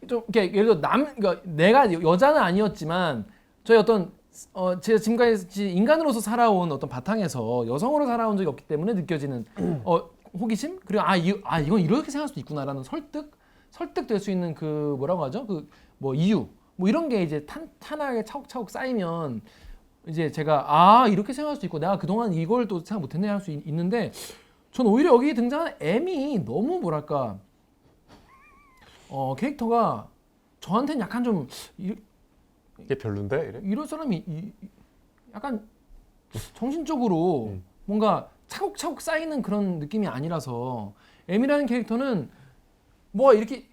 좀 이렇게 예를 들어 그러니까 내가 여자는 아니었지만 저희 어떤 제가 지금까지 인간으로서 살아온 어떤 바탕에서 여성으로 살아온 적이 없기 때문에 느껴지는 호기심 그리고 이건 이렇게 생각할 수도 있구나라는 설득될 수 있는 그 뭐라고 하죠? 그 뭐 이유 뭐 이런 게 이제 탄탄하게 차곡차곡 쌓이면 이제 제가 이렇게 생각할 수도 있고 내가 그동안 이걸 또 생각 못했네 할 수 있는데 전 오히려 여기 등장하는 M이 너무 뭐랄까 캐릭터가 저한테는 약간 좀 이게 별론데 이래? 이런 사람이 약간 정신적으로 뭔가 차곡차곡 쌓이는 그런 느낌이 아니라서 M이라는 캐릭터는 뭐 이렇게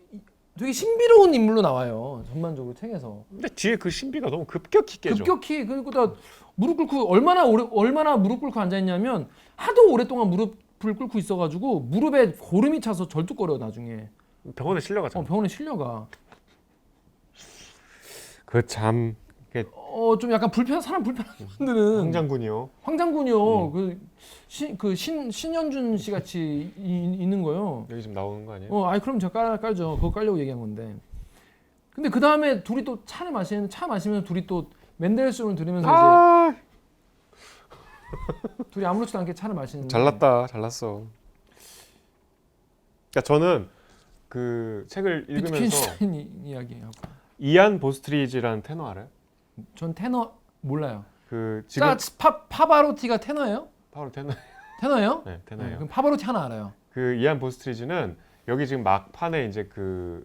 되게 신비로운 인물로 나와요. 전반적으로 책에서. 근데 뒤에 그 신비가 너무 급격히 깨져. 급격히 그리고 다 무릎 꿇고 얼마나 무릎 꿇고 앉아 있냐면 하도 오랫동안 무릎을 꿇고 있어가지고 무릎에 고름이 차서 절뚝거려 나중에. 병원에 실려가잖아. 병원에 실려가. 그 참. 좀 약간 사람 불편한 분들은 황장군이요. 그 신현준 씨 같이 있는 거요. 여기 지금 나오는 거 아니에요? 그럼 제가 깔죠. 그거 깔려고 얘기한 건데. 근데 그 다음에 둘이 또 차 마시면서 둘이 또 맨델스론을 들으면서 이제 둘이 아무렇지도 않게 차를 마시는데. 잘났어. 그러니까 저는 그 책을 읽으면서 비트겐슈타인 이야기하고. 이안 보스트리지라는 테너 알아요? 전 테너 몰라요. 그 지금 파바로티가 테너예요? 바로 테너. 테너예요? 네, 테너예요. 그럼 파바로티 하나 알아요. 그 이안 보스트리지는 여기 지금 막판에 이제 그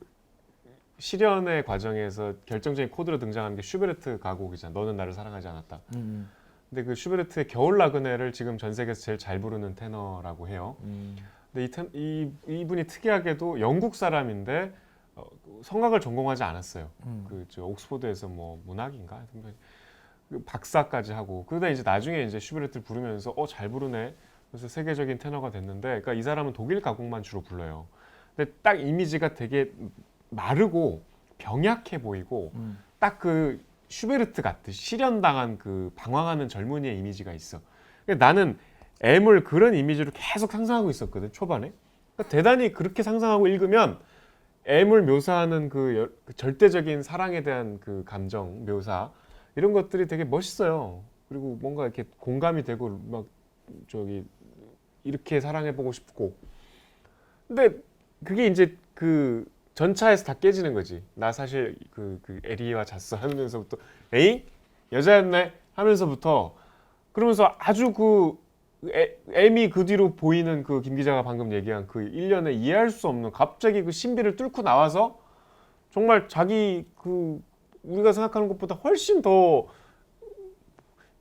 실연의 과정에서 결정적인 코드로 등장하는 게 슈베르트 가곡이잖아. 너는 나를 사랑하지 않았다. 근데 그 슈베르트의 겨울 나그네를 지금 전 세계에서 제일 잘 부르는 테너라고 해요. 근데 이분이 특이하게도 영국 사람인데 성악을 전공하지 않았어요. 저 옥스퍼드에서 뭐 문학인가 박사까지 하고 그러다 이제 나중에 이제 슈베르트를 부르면서 잘 부르네. 그래서 세계적인 테너가 됐는데, 그러니까 이 사람은 독일 가곡만 주로 불러요. 근데 딱 이미지가 되게 마르고 병약해 보이고 딱 그 슈베르트 같듯이 실연당한 그 방황하는 젊은이의 이미지가 있어. 그러니까 나는 M을 그런 이미지로 계속 상상하고 있었거든 초반에. 그러니까 대단히 그렇게 상상하고 읽으면 M을 묘사하는 그 절대적인 사랑에 대한 그 감정 묘사 이런 것들이 되게 멋있어요. 그리고 뭔가 이렇게 공감이 되고 막 저기 이렇게 사랑해보고 싶고. 근데 그게 이제 그 전차에서 다 깨지는 거지. 나 사실 그 에리와 잤어 하면서부터 에잉? 여자였네? 하면서부터 그러면서 아주 M이 그 뒤로 보이는 그 김 기자가 방금 얘기한 그 1년에 이해할 수 없는 갑자기 그 신비를 뚫고 나와서 정말 자기 우리가 생각하는 것보다 훨씬 더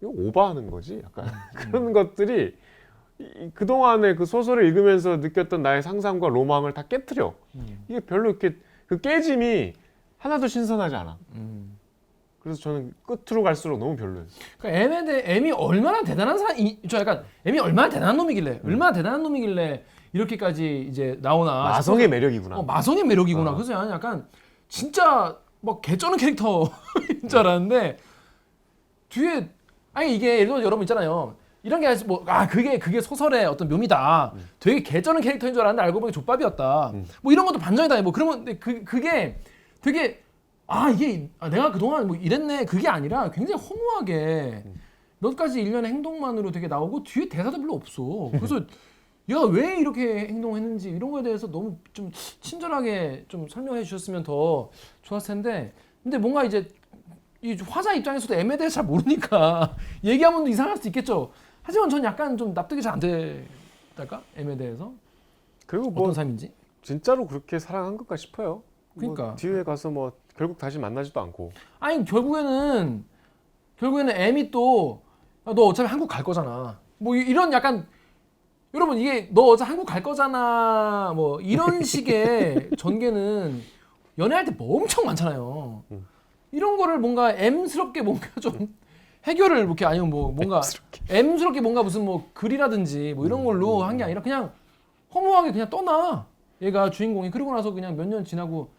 이거 오버하는 거지 약간 그런 것들이 그동안의 그 소설을 읽으면서 느꼈던 나의 상상과 로망을 다 깨트려. 이게 별로 이렇게 그 깨짐이 하나도 신선하지 않아. 그래서 저는 끝으로 갈수록 너무 별로예요. 그러니까 M이 얼마나 대단한 M이 얼마나 대단한 놈이길래 이렇게까지 이제 나오나. 마성의 매력이구나. 마성의 매력이구나. 그래서 약간 진짜 막 개쩌는 캐릭터인 줄 알았는데 뒤에 이게 예를 들어 여러분 있잖아요. 이런 게 그게 소설의 어떤 묘미다. 되게 개쩌는 캐릭터인 줄 알았는데 알고 보니 족밥이었다. 뭐 이런 것도 반전이다. 뭐 그러면 그게 되게 이게 내가 그동안 뭐 이랬네 그게 아니라 굉장히 허무하게 몇 가지 일련의 행동만으로 되게 나오고 뒤에 대사도 별로 없어. 그래서 얘가 왜 이렇게 행동했는지 이런 거에 대해서 너무 좀 친절하게 좀 설명해 주셨으면 더 좋았을 텐데 근데 뭔가 이제 이 화자 입장에서도 M에 대해서 잘 모르니까 얘기하면 이상할 수 있겠죠. 하지만 전 약간 좀 납득이 잘 안 될까? M에 대해서 그리고 뭐 어떤 삶인지 진짜로 그렇게 사랑한 걸까 싶어요. 그러니까 뭐 뒤에 가서 뭐 결국 다시 만나지도 않고. 결국에는 M이 또 너 어차피 한국 갈 거잖아. 뭐 이런 약간 여러분 이게 너 어차피 한국 갈 거잖아. 뭐 이런 식의 전개는 연애할 때 뭐 엄청 많잖아요. 이런 거를 뭔가 M스럽게 뭔가 좀 해결을 이렇게 아니면 뭐 뭔가 M스럽게 뭔가 무슨 뭐 글이라든지 뭐 이런 걸로 한 게 아니라 그냥 허무하게 그냥 떠나. 얘가 주인공이 그러고 나서 그냥 몇 년 지나고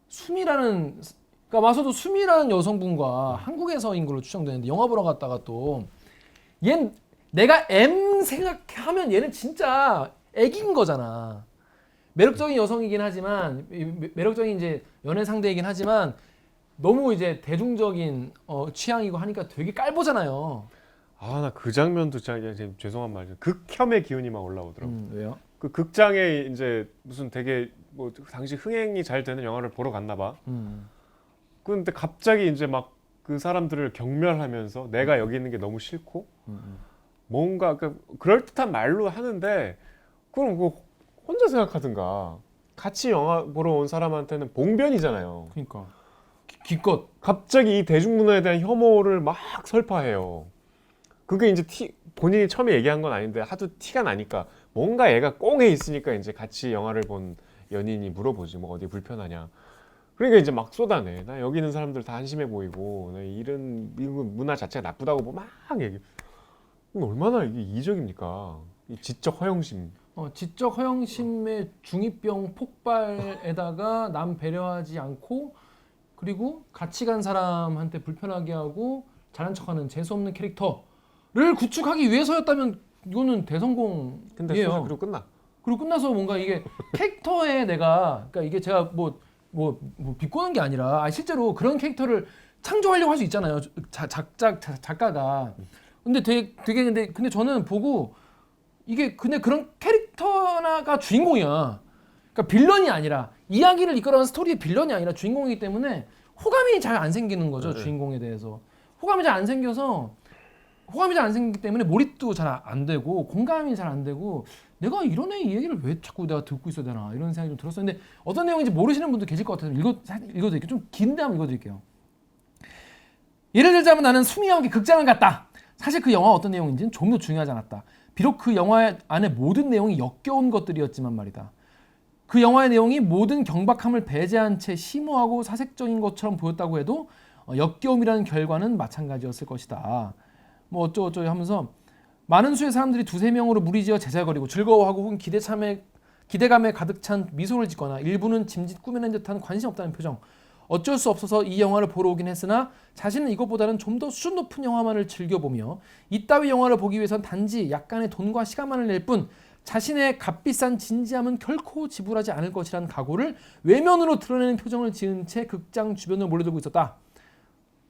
수미라는 그러니까 와서도 수미라는 여성분과 한국에서인 걸로 추정되는데 영화 보러 갔다가 또 내가 M 생각하면 얘는 진짜 애기인 거잖아. 매력적인 여성이긴 하지만 매력적인 이제 연애 상대이긴 하지만 너무 이제 대중적인 취향이고 하니까 되게 깔보잖아요. 아, 나 그 장면도 진짜 죄송한 말이죠. 극혐의 기운이 막 올라오더라고. 왜요? 그 극장에 이제 무슨 되게 뭐 당시 흥행이 잘 되는 영화를 보러 갔나 봐. 근데 갑자기 이제 막 그 사람들을 경멸하면서 내가 여기 있는 게 너무 싫고 뭔가 그럴듯한 말로 하는데 그럼 그거 혼자 생각하든가. 같이 영화 보러 온 사람한테는 봉변이잖아요. 그러니까 기껏 갑자기 이 대중문화에 대한 혐오를 막 설파해요. 그게 이제 본인이 처음에 얘기한 건 아닌데 하도 티가 나니까 뭔가 얘가 꽁에 있으니까 이제 같이 영화를 본 연인이 물어보지 뭐 어디 불편하냐. 그러니까 이제 막 쏟아내. 나 여기 있는 사람들 다 한심해 보이고 나 이런 문화 자체가 나쁘다고 뭐 막 얘기. 얼마나 이게 이적입니까? 이 지적 허영심. 지적 허영심의 중이병 폭발에다가 남 배려하지 않고 그리고 같이 간 사람한테 불편하게 하고 잘난 척하는 재수없는 캐릭터를 구축하기 위해서였다면 이거는 대성공이에요. 근데 그리고 끝나. 그리고 끝나서 뭔가 이게 캐릭터에 내가 그러니까 이게 제가 뭐 비꼬는 게 아니라 실제로 그런 캐릭터를 창조하려고 할 수 있잖아요. 작가가. 근데 근데 저는 보고 이게 근데 그런 캐릭터가 주인공이야. 그러니까 빌런이 아니라 이야기를 이끌어가는 스토리의 빌런이 아니라 주인공이기 때문에 호감이 잘 안 생기는 거죠. 주인공에 대해서. 호감이 잘 안 생기기 때문에 몰입도 잘 안 되고 공감이 잘 안 되고 내가 이런 애 얘기를 왜 자꾸 내가 듣고 있어야 되나 이런 생각이 좀 들었어요. 근데 어떤 내용인지 모르시는 분도 계실 것 같아서 읽어드릴게요. 좀 긴데 한번 읽어드릴게요. 예를 들자면 나는 수미와 함께 극장을 갔다. 사실 그 영화가 어떤 내용인지는 좀 더 중요하지 않았다. 비록 그 영화 안에 모든 내용이 역겨운 것들이었지만 말이다. 그 영화의 내용이 모든 경박함을 배제한 채 심오하고 사색적인 것처럼 보였다고 해도 역겨움이라는 결과는 마찬가지였을 것이다. 뭐 어쩌고저쩌고 하면서 많은 수의 사람들이 두세 명으로 무리지어 제잘거리고 즐거워하고 혹은 기대감에 가득 찬 미소를 짓거나 일부는 짐짓 꾸며낸 듯한 관심 없다는 표정. 어쩔 수 없어서 이 영화를 보러 오긴 했으나 자신은 이것보다는 좀 더 수준 높은 영화만을 즐겨보며 이따위 영화를 보기 위해선 단지 약간의 돈과 시간만을 낼 뿐 자신의 값비싼 진지함은 결코 지불하지 않을 것이라는 각오를 외면으로 드러내는 표정을 지은 채 극장 주변을 몰려들고 있었다.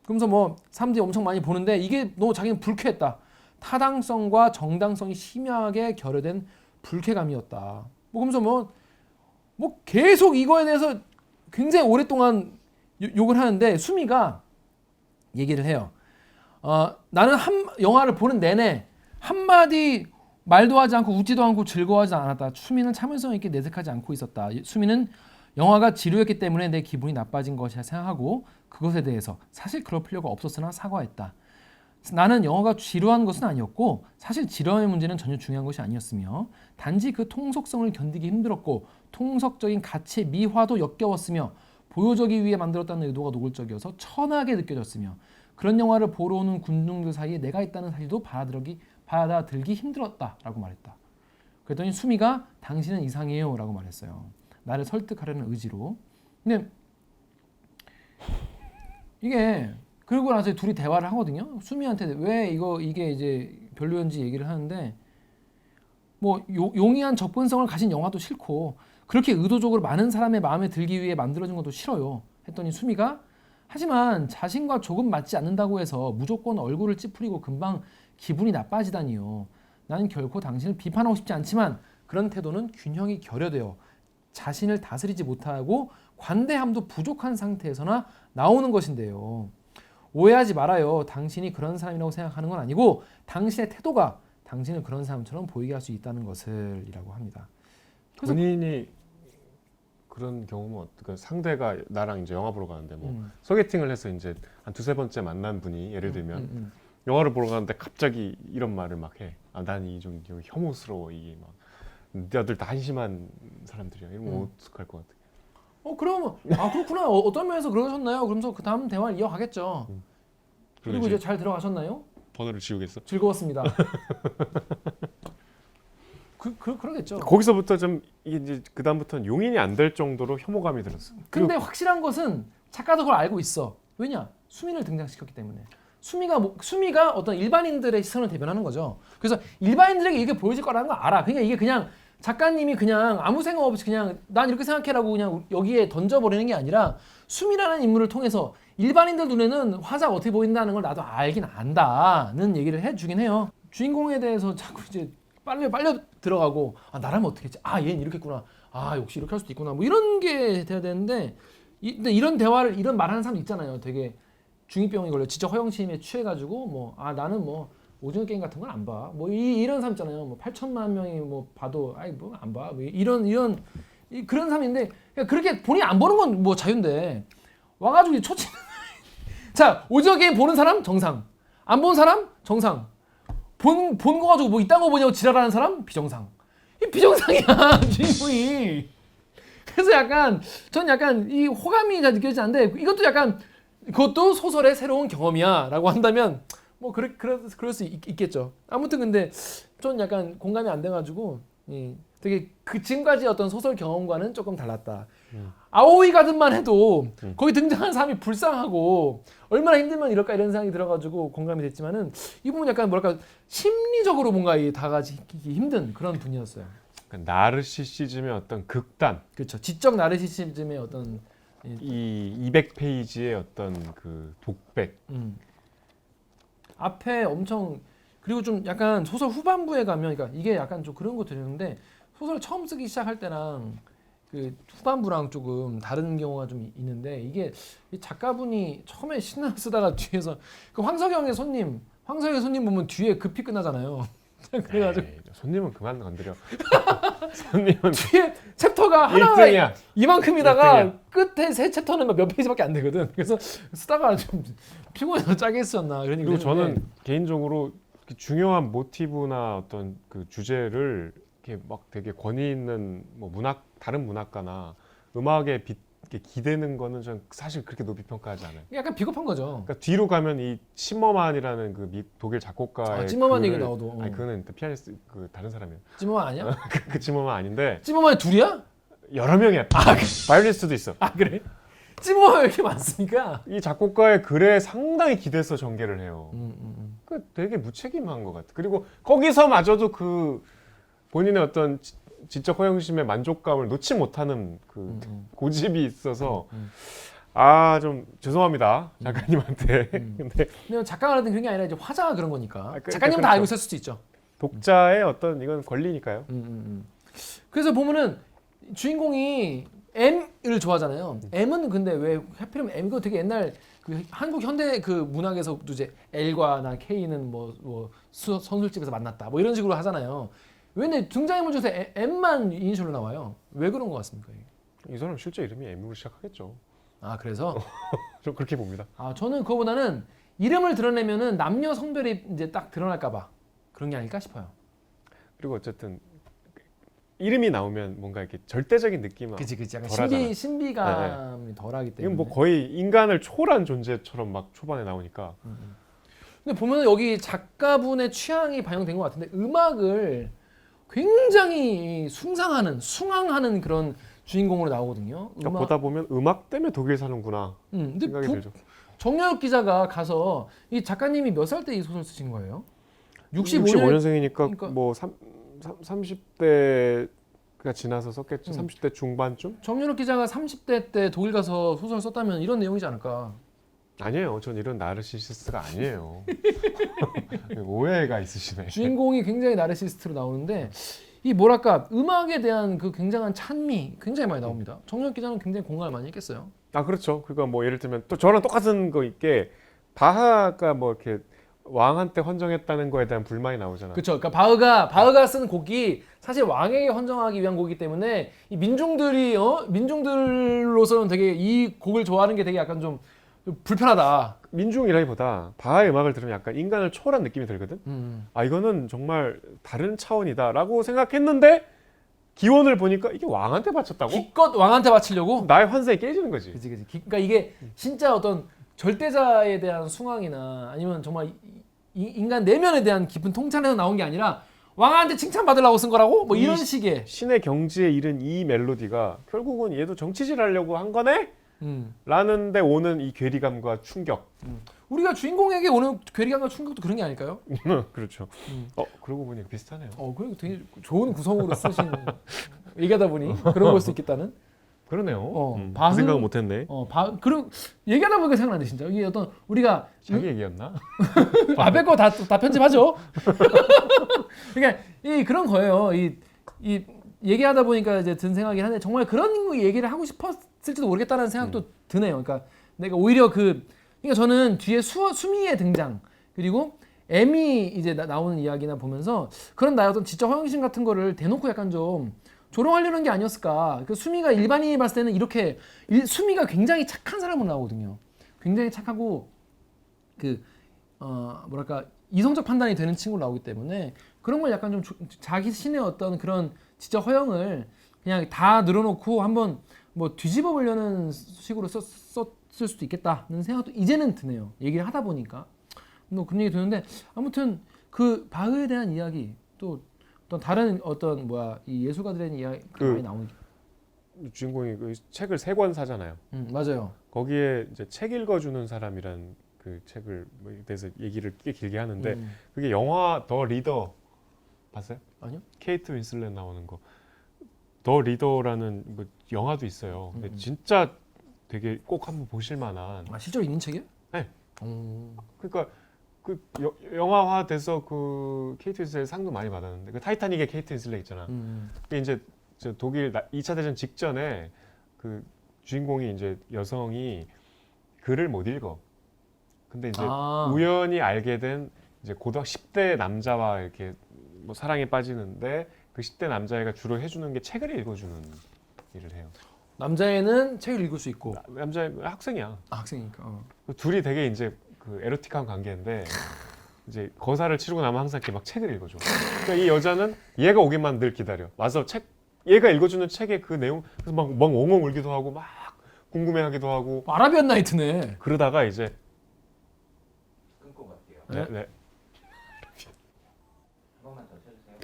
그러면서 뭐 사람들이 엄청 많이 보는데 이게 너무 자기는 불쾌했다. 타당성과 정당성이 심하게 결여된 불쾌감이었다. 뭐 그러면서 뭐 계속 이거에 대해서 굉장히 오랫동안 욕을 하는데 수미가 얘기를 해요. 나는 영화를 보는 내내 한마디 말도 하지 않고 웃지도 않고 즐거워하지 않았다. 수미는 참을성 있게 내색하지 않고 있었다. 수미는 영화가 지루했기 때문에 내 기분이 나빠진 것이라 생각하고 그것에 대해서 사실 그럴 필요가 없었으나 사과했다. 나는 영화가 지루한 것은 아니었고 사실 지루함의 문제는 전혀 중요한 것이 아니었으며 단지 그 통속성을 견디기 힘들었고 통속적인 가치의 미화도 역겨웠으며 보여주기 위해 만들었다는 의도가 노골적이어서 천하게 느껴졌으며 그런 영화를 보러 오는 군중들 사이에 내가 있다는 사실도 받아들기 힘들었다라고 말했다. 그랬더니 수미가 당신은 이상해요 라고 말했어요. 나를 설득하려는 의지로. 근데 이게 그러고 나서 둘이 대화를 하거든요. 수미한테 왜 이게 이제 별로였는지 얘기를 하는데 뭐 용이한 접근성을 가진 영화도 싫고 그렇게 의도적으로 많은 사람의 마음에 들기 위해 만들어진 것도 싫어요. 했더니 수미가 하지만 자신과 조금 맞지 않는다고 해서 무조건 얼굴을 찌푸리고 금방 기분이 나빠지다니요. 나는 결코 당신을 비판하고 싶지 않지만 그런 태도는 균형이 결여되어 자신을 다스리지 못하고 관대함도 부족한 상태에서나 나오는 것인데요. 오해하지 말아요. 당신이 그런 사람이라고 생각하는 건 아니고 당신의 태도가 당신을 그런 사람처럼 보이게 할 수 있다는 것을 이라고 합니다. 본인이 그런 경우면 그러니까 상대가 나랑 이제 영화 보러 가는데 뭐 소개팅을 해서 이제 한 두세 번째 만난 분이 예를 들면 영화를 보러 가는데 갑자기 이런 말을 막 해. 난 이 좀 혐오스러워 이게 막 너희들 다 한심한 사람들이야. 이러면 어떡할 것 같아? 그러면 그렇구나. 어떤 면에서 그러셨나요? 그러면서 그 다음 대화를 이어가겠죠. 그리고 이제 잘 들어가셨나요? 번호를 지우겠어? 즐거웠습니다. 그러겠죠. 거기서부터 좀 이게 이제 그 다음부터는 용인이 안 될 정도로 혐오감이 들었어. 근데 확실한 것은 작가도 그걸 알고 있어. 왜냐? 수민을 등장시켰기 때문에. 수미가 어떤 일반인들의 시선을 대변하는 거죠. 그래서 일반인들에게 이게 보여질 거라는 걸 알아. 그러니까 이게 그냥 작가님이 그냥 아무 생각 없이 그냥 난 이렇게 생각해라고 그냥 여기에 던져버리는 게 아니라 수미라는 인물을 통해서 일반인들 눈에는 화자가 어떻게 보인다는 걸 나도 알긴 안다는 얘기를 해주긴 해요. 주인공에 대해서 자꾸 이제 빨려 들어가고 아 나라면 어떻게 했지? 아 얘는 이렇게 했구나. 아 역시 이렇게 할 수도 있구나. 뭐 이런 게 돼야 되는데 근데 이런 대화를 이런 말하는 사람 있잖아요. 되게 중2병이 걸려 지적 허영심에 취해가지고 뭐 아 나는 뭐 오징어 게임 같은 건 안 봐. 뭐 이런 사람 있잖아요. 뭐 8천만 명이 뭐 봐도 아이 뭐 안 봐. 뭐 이런 그런 사람인데 그러니까 그렇게 본인이 안 보는 건 뭐 자유인데 와가지고 초치. 자 오징어 게임 보는 사람 정상. 안 본 사람 정상. 본 거 가지고 뭐 이딴 거 보냐고 지랄하는 사람 비정상. 이 비정상이야 주인공이. 그래서 약간 전 약간 이 호감이 잘 느껴지지 않는데 이것도 약간 그것도 소설의 새로운 경험이야라고 한다면 뭐 그럴 수 있겠죠. 아무튼 근데 전 약간 공감이 안 돼가지고 되게 그 지금까지 어떤 소설 경험과는 조금 달랐다. 아오이 가든만 해도 거기 등장하는 사람이 불쌍하고 얼마나 힘들면 이럴까 이런 생각이 들어가지고 공감이 됐지만은 이 부분 약간 뭐랄까 심리적으로 뭔가 다가가기 힘든 그런 분이었어요. 그러니까 나르시시즘의 어떤 극단. 그렇죠. 지적 나르시시즘의 어떤 이 200페이지의 어떤 그 독백. 앞에 엄청 그리고 좀 약간 소설 후반부에 가면 그러니까 이게 약간 좀 그런 거 들었는데 소설 처음 쓰기 시작할 때랑 그 후반부랑 조금 다른 경우가 좀 있는데 이게 이 작가분이 처음에 신나 쓰다가 뒤에서 그 황석영의 손님 보면 뒤에 급히 끝나잖아요. 그래가지고 에이, 손님은 그만 건드려. 손님은 뒤에 챕터가 하나가 1등이야. 이만큼이다가 1등이야. 끝에 세 챕터는 몇 페이지밖에 안 되거든. 그래서 쓰다가 좀 피곤해서 짜게 쓰였나 그런 그리고 얘기 저는 개인적으로 중요한 모티브나 어떤 그 주제를 이렇게 막 되게 권위 있는 뭐 다른 문학가나 음악에 이렇게 기대는 거는 전 사실 그렇게 높이 평가하지 않아요. 약간 비겁한 거죠. 그러니까 뒤로 가면 이 침머만이라는 그 독일 작곡가의 찜머만 얘기 나오도. 아니 그거는 그 피아니스트 그 다른 사람이에요. 찜머만 아니야? 그 침머만 아닌데 찜머만이 둘이야? 여러 명이야. 바이올리스트도 있어. 아 그래? 찜머만 왜 이렇게 많습니까? 이 작곡가의 글에 상당히 기대서 전개를 해요. 그 되게 무책임한 것 같아. 그리고 거기서마저도 그 본인의 어떤 지적 허영심의 만족감을 놓지 못하는 그 고집이 있어서 아 좀 죄송합니다 작가님한테. 근데 작가가 하는 그런 게 아니라 이제 화자가 그런 거니까. 그러니까 작가님은 다 그렇죠. 알고 있을 수도 있죠. 독자의 어떤 이건 권리니까요. 그래서 보면은 주인공이 M을 좋아하잖아요. M은 근데 왜 하필이면 M 이거 되게 옛날 그 한국 현대 그 문학에서도 이제 L과 나 K는 뭐 선술집에서 만났다 뭐 이런 식으로 하잖아요. 왜 등장인물 중에서 M만 이니셜로 나와요? 왜 그런 것 같습니까? 이게? 이 사람 실제 이름이 M으로 시작하겠죠. 아 그래서 좀 그렇게 봅니다. 아 저는 그거보다는 이름을 드러내면은 남녀 성별이 이제 딱 드러날까봐 그런 게 아닐까 싶어요. 그리고 어쨌든 이름이 나오면 뭔가 이렇게 절대적인 느낌은 그치 약간 덜하잖아. 신비감이 덜하기 때문에. 이건 뭐 거의 인간을 초월한 존재처럼 막 초반에 나오니까. 근데 보면 여기 작가분의 취향이 반영된 것 같은데 음악을 굉장히 숭앙하는 그런 주인공으로 나오거든요. 그러니까 보다 보면 음악 때문에 독일 사는구나 근데 생각이 들죠. 정여욱 기자가 가서 이 작가님이 몇 살 때 이 소설 쓰신 거예요? 65년생이니까 그러니까 뭐 30대가 지나서 썼겠죠. 30대 중반쯤? 정여욱 기자가 30대 때 독일 가서 소설 썼다면 이런 내용이지 않을까? 아니에요. 전 이런 나르시시스트가 아니에요. 오해가 있으시네. 주인공이 굉장히 나르시스트로 나오는데 이 뭐랄까 음악에 대한 그 굉장한 찬미 굉장히 많이 나옵니다. 정여욱 기자는 굉장히 공감을 많이 했겠어요. 아 그렇죠. 그러니까 뭐 예를 들면 또 저랑 똑같은 거 있게 바하가 뭐 이렇게 왕한테 헌정했다는 거에 대한 불만이 나오잖아. 그렇죠. 그러니까 바흐가 쓴 곡이 사실 왕에게 헌정하기 위한 곡이기 때문에 이 민중들로서는 되게 이 곡을 좋아하는 게 되게 약간 좀 불편하다. 민중이라기보다 바하의 음악을 들으면 약간 인간을 초월한 느낌이 들거든. 아 이거는 정말 다른 차원이다라고 생각했는데 기원을 보니까 이게 왕한테 바쳤다고? 기껏 왕한테 바치려고? 나의 환상이 깨지는 거지. 그치. 그러니까 이게 진짜 어떤 절대자에 대한 숭앙이나 아니면 정말 인간 내면에 대한 깊은 통찰에서 나온 게 아니라 왕한테 칭찬받으려고 쓴 거라고? 뭐 이런 식의 신의 경지에 이른 이 멜로디가 결국은 얘도 정치질 하려고 한 거네? 라는데 오는 이 괴리감과 충격. 우리가 주인공에게 오는 괴리감과 충격도 그런 게 아닐까요? 그렇죠. 그러고 보니 비슷하네요. 그리고 되게 좋은 구성으로 쓰신 얘기하다 보니 그런 걸 수 있겠다는. 그러네요. 그 바흐- 생각은 못했네. 그런 얘기하다 보니까 생각나네 진짜. 이게 어떤 우리가 자기 얘기였나? 앞에 거 다 편집하죠. 그러니까 이 그런 거예요. 이 얘기하다 보니까 이제 든 생각이 한데 정말 그런 얘기를 하고 싶었을지도 모르겠다는 생각도 드네요. 그러니까 내가 오히려 그러니까 저는 뒤에 수미의 등장 그리고 M이 이제 나오는 이야기나 보면서 그런 나의 어떤 지적 허영심 같은 거를 대놓고 약간 좀 조롱하려는 게 아니었을까. 그 수미가 일반인이 봤을 때는 이렇게 수미가 굉장히 착한 사람으로 나오거든요. 굉장히 착하고 뭐랄까 이성적 판단이 되는 친구로 나오기 때문에 그런 걸 약간 좀 자기 신의 어떤 그런 지적 허영을 그냥 다 늘어놓고 한번 뭐 뒤집어 보려는 식으로 썼을 수도 있겠다는 생각도 이제는 드네요. 얘기를 하다 보니까 뭐 그런 얘기 드는데 아무튼 그 바흐에 대한 이야기 또 어떤 다른 어떤 이 예술가들의 이야기가 많이 나오는 주인공이 그 책을 3권 사잖아요. 맞아요. 거기에 이제 책 읽어주는 사람이란 그 책을 대해서 얘기를 꽤 길게 하는데 그게 영화 더 리더 봤어요? 아니요. 케이트 윈슬렛 나오는 거. 더 리더라는 뭐 영화도 있어요. 근데 진짜 되게 꼭 한번 보실 만한. 실제로 있는 책이에요? 네. 그러니까 그 영화화 돼서 그 케이트 윈슬렛 상도 많이 받았는데 그 타이타닉의 케이트 윈슬렛 있잖아. 그게 이제 독일 2차 대전 직전에 그 주인공이 이제 여성이 글을 못 읽어. 근데 이제 우연히 알게 된 이제 고등학교 10대 남자와 이렇게 뭐 사랑에 빠지는데 그 10대 남자애가 주로 해주는 게 책을 읽어주는 일을 해요. 남자애는 책을 읽을 수 있고 남자 학생이야. 학생이니까. 둘이 되게 이제 그 에로틱한 관계인데 이제 거사를 치르고 나면 항상 이렇게 막 책을 읽어줘. 그러니까 이 여자는 얘가 오기만 늘 기다려. 와서 얘가 읽어주는 책의 그 내용 그래서 막 엉엉 울기도 하고 막 궁금해하기도 하고. 아라비안 나이트네. 그러다가 이제 끊고 갈게요. 네. 한 번만 더 쳐주세요.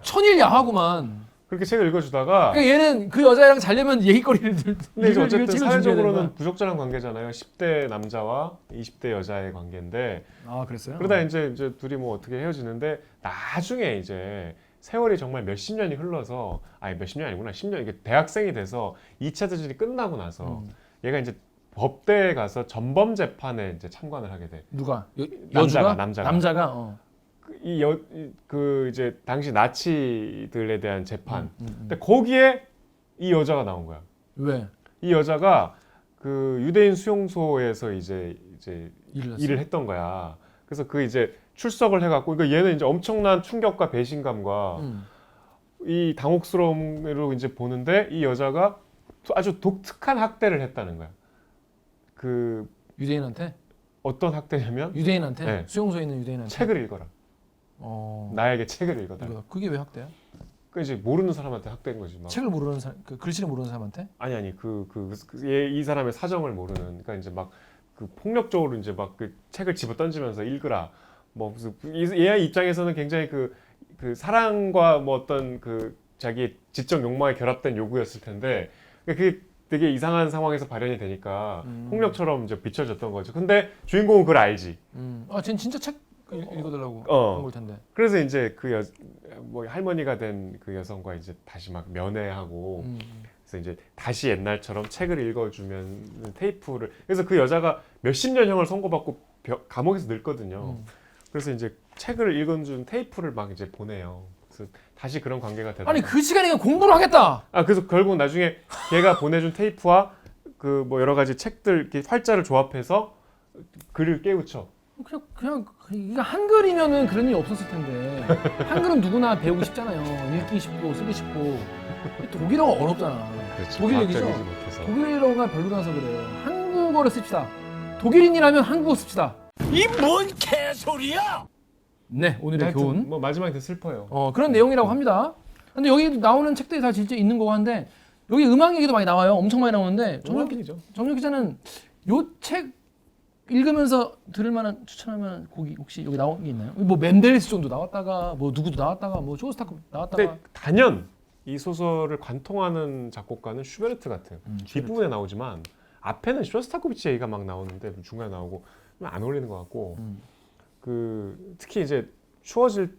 천일야하구만. 그렇게 책을 읽어주다가 그러니까 얘는 그 여자애랑 자려면 얘기거리를 근데 이제 어쨌든 책을 사회적으로는 준비해야 부적절한 관계잖아요. 10대 남자와 20대 여자의 관계인데 그랬어요? 그러다 이제 둘이 뭐 어떻게 헤어지는데 나중에 이제 세월이 정말 몇십 년이 흘러서 몇십 년이 아니구나 10년 이게 대학생이 돼서 2차 대전이 끝나고 나서 얘가 이제 법대에 가서 전범 재판에 이제 참관을 하게 돼. 누가? 남자가. 남자가. 그 이제 당시 나치들에 대한 재판. 근데 거기에 이 여자가 나온 거야. 왜? 이 여자가 그 유대인 수용소에서 이제 일을 했던 거야. 그래서 그 이제 출석을 해갖고 그러니까 얘는 이제 엄청난 충격과 배신감과 이 당혹스러움으로 이제 보는데 이 여자가 아주 독특한 학대를 했다는 거야. 그 유대인한테? 어떤 학대냐면 유대인한테? 네. 수용소에 있는 유대인한테? 책을 읽어라. 나에게 책을 읽어달라. 그게 왜 학대야? 그 이제 모르는 사람한테 학대인 거지. 막. 책을 모르는 사람, 글씨를 모르는 사람한테? 아니 이 사람의 사정을 모르는. 그러니까 이제 막 그 폭력적으로 이제 막 그 책을 집어 던지면서 읽으라. 뭐 무슨 얘 입장에서는 굉장히 그 사랑과 뭐 어떤 그 자기 지적 욕망에 결합된 요구였을 텐데 그게 되게 이상한 상황에서 발현이 되니까 폭력처럼 이제 비춰졌던 거죠. 근데 주인공은 그걸 알지. 쟤는 진짜 책 읽어달라고 한 걸 텐데. 그래서 이제 뭐 할머니가 된 그 여성과 이제 다시 막 면회하고 그래서 이제 다시 옛날처럼 책을 읽어주면 테이프를 그래서 그 여자가 몇십 년형을 선고받고 감옥에서 늙거든요. 그래서 이제 책을 읽어준 테이프를 막 이제 보내요. 그래서 다시 그런 관계가 되다. 아니 그 시간에 공부를 하겠다. 그래서 결국 나중에 걔가 보내준 테이프와 그 뭐 여러 가지 책들 이렇게 활자를 조합해서 글을 깨우쳐. 그냥 이게 한글이면은 그런 일이 없었을 텐데 한글은 누구나 배우기 쉽잖아요. 읽기 쉽고 쓰기 쉽고 독일어가 어렵잖아. 그렇죠. 독일 얘기죠. 과학적이지 못해서. 독일어가 별로라서 그래요. 한국어를 씁시다. 독일인이라면 한국어 씁시다. 이 뭔 개소리야! 네, 오늘의 하여튼 교훈. 뭐 마지막에 되게 슬퍼요. 그런 내용이라고 합니다. 근데 여기 나오는 책들이 다 진짜 있는 거고 한데 여기 음악 얘기도 많이 나와요. 엄청 많이 나오는데 정혁 기자는 요 책 읽으면서 들을 만한 추천할 만한 곡이 혹시 여기 나온 게 있나요? 뭐 멘델스 정도 나왔다가 뭐 누구도 나왔다가 뭐 쇼스타크 나왔다가 근데 단연 이 소설을 관통하는 작곡가는 슈베르트 같은 뒷부분에 나오지만 앞에는 쇼스타코비치 얘기가 막 나오는데 중간에 나오고 안 어울리는 것 같고 그 특히 이제 추워질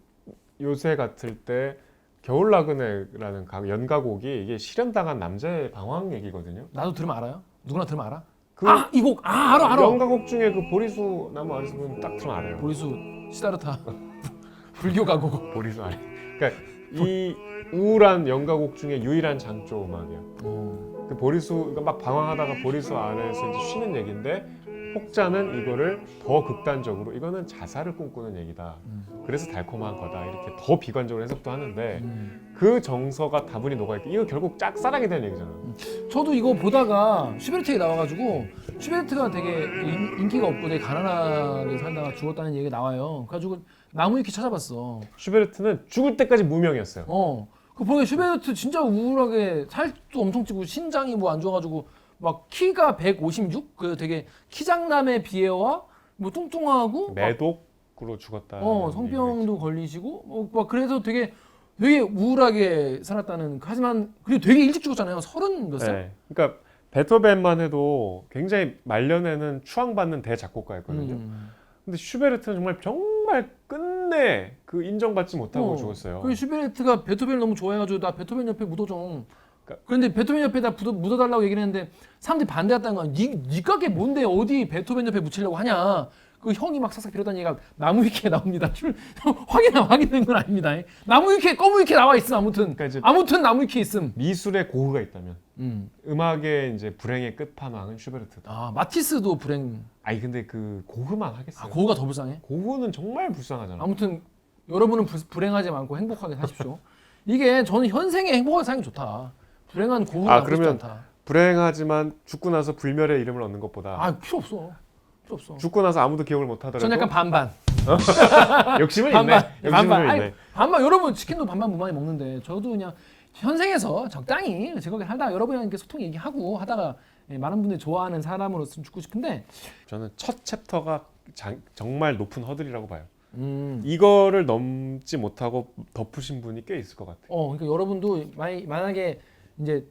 요새 같을 때 겨울 나그네라는 연가곡이 이게 실현당한 남자의 방황 얘기거든요. 나도 들으면 알아요? 누구나 들으면 알아? 그 이 곡! 알아! 연가곡 중에 그 보리수 나무 아리수는 딱 들으면 알아요. 보리수 시다르타 불교 가곡. 보리수 아리. 그러니까 이 우울한 연가곡 중에 유일한 장조 음악이야. 그 보리수가 막 방황하다가 보리수 아래에서 이제 쉬는 얘기인데 혹자는 이거를 더 극단적으로 이거는 자살을 꿈꾸는 얘기다. 그래서 달콤한 거다. 이렇게 더 비관적으로 해석도 하는데 그 정서가 다분히 녹아있고 이거 결국 짝사랑에 대한 얘기잖아. 저도 이거 보다가 슈베르트에 나와가지고 슈베르트가 되게 인기가 없고 되게 가난하게 살다가 죽었다는 얘기가 나와요. 그래가지고 나무위키 찾아봤어. 슈베르트는 죽을 때까지 무명이었어요. 그 보니까 슈베르트 진짜 우울하게 살도 엄청 찌고 신장이 뭐 안 좋아가지고 막 키가 156? 그 되게 키장남의 비애와 뭐 뚱뚱하고 매독으로 죽었다. 성병도 걸리시고 막 그래서 되게 우울하게 살았다는. 하지만 그리고 되게 일찍 죽었잖아요. 30 몇 살? 네. 그러니까 베토벤만 해도 굉장히 말년에는 추앙받는 대작곡가였거든요. 근데 슈베르트는 정말 끝내 그 인정받지 못하고 죽었어요. 그 슈베르트가 베토벤을 너무 좋아해가지고 나 베토벤 옆에 묻어줘. 그런데 베토벤 옆에다 묻어달라고 얘기를 했는데 사람들이 반대했다는 거야. 니 가게 뭔데 어디 베토벤 옆에 묻히려고 하냐. 그 형이 막 싹싹 빌었다는 얘기가 나무위키에 나옵니다. 확인된 건 아닙니다. 나무위키에 검은위키에 나와 있음. 아무튼 나무위키에 있음. 미술의 고흐가 있다면 음악의 이제 불행의 끝판왕은 슈베르트다. 마티스도 불행. 아니 근데 그 고흐만 하겠어요. 고흐가 더 불쌍해? 고흐는 정말 불쌍하잖아. 아무튼 여러분은 불행하지 않고 행복하게 사십시오. 이게 저는 현생에 행복하게 사는 게 좋다. 불행한 고흐가 나쁘지 그러면 않다. 불행하지만 죽고 나서 불멸의 이름을 얻는 것보다 필요 없어. 죽고 나서 아무도 기억을 못 하더라도 전 약간 반반. 욕심은 반반. 있네. 욕심은 있네. 반반. 여러분 치킨도 반반 무반이 먹는데 저도 그냥 현생에서 적당히 즐겁게 살다가 여러분이랑 이렇게 소통 얘기하고 하다가 많은 분들이 좋아하는 사람으로서 죽고 싶은데 저는 첫 챕터가 정말 높은 허들이라고 봐요. 이거를 넘지 못하고 덮으신 분이 꽤 있을 것 같아요. 그러니까 여러분도 만약에 이제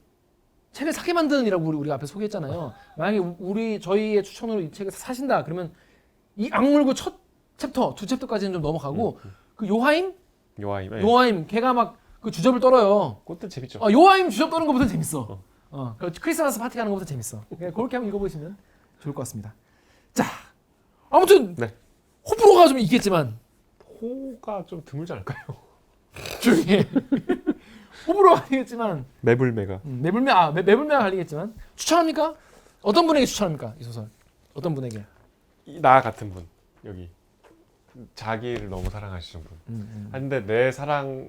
책을 사게 만드는이라고 우리가 앞에 소개했잖아요. 만약에 저희의 추천으로 이 책을 사신다 그러면 이 악물고 첫 챕터, 2챕터까지는 좀 넘어가고 그 요하임 걔가 막 그 주접을 떨어요. 그것도 재밌죠. 요하임 주접 떠는 것보다 재밌어. 그 크리스마스 파티 가는 것보다 재밌어. 그렇게 한번 읽어보시면 좋을 것 같습니다. 자, 아무튼 호불호가 좀 있겠지만 호가 좀 드물지 않을까요? 조용히 해. 호불호가 있겠지만 매불매가 매불매가 갈리겠지만 추천합니까? 어떤 분에게 추천합니까? 이 소설 어떤 분에게? 나 같은 분 여기 자기를 너무 사랑하시는 분. 근데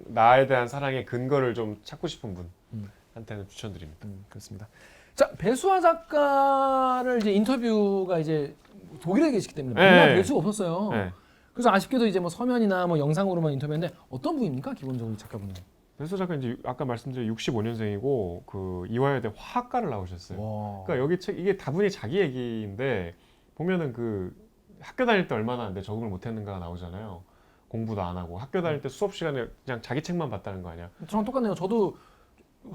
나에 대한 사랑의 근거를 좀 찾고 싶은 분한테는 추천드립니다. 그렇습니다. 자, 배수아 작가를 이제 인터뷰가 이제 독일에 계시기 때문에 만나 뵐 수가 없었어요. 그래서 아쉽게도 이제 뭐 서면이나 뭐 영상으로만 인터뷰했는데 어떤 분입니까? 기본적으로 작가분은? 배수아 작가 이제 아까 말씀드린 65년생이고 그 이화여대 화학과를 나오셨어요. 그러니까 여기 책 이게 다분히 자기 얘기인데 보면은 그 학교 다닐 때 얼마나 내 적응을 못했는가가 나오잖아요. 공부도 안 하고 학교 다닐 때 수업 시간에 그냥 자기 책만 봤다는 거 아니야? 저랑 똑같네요. 저도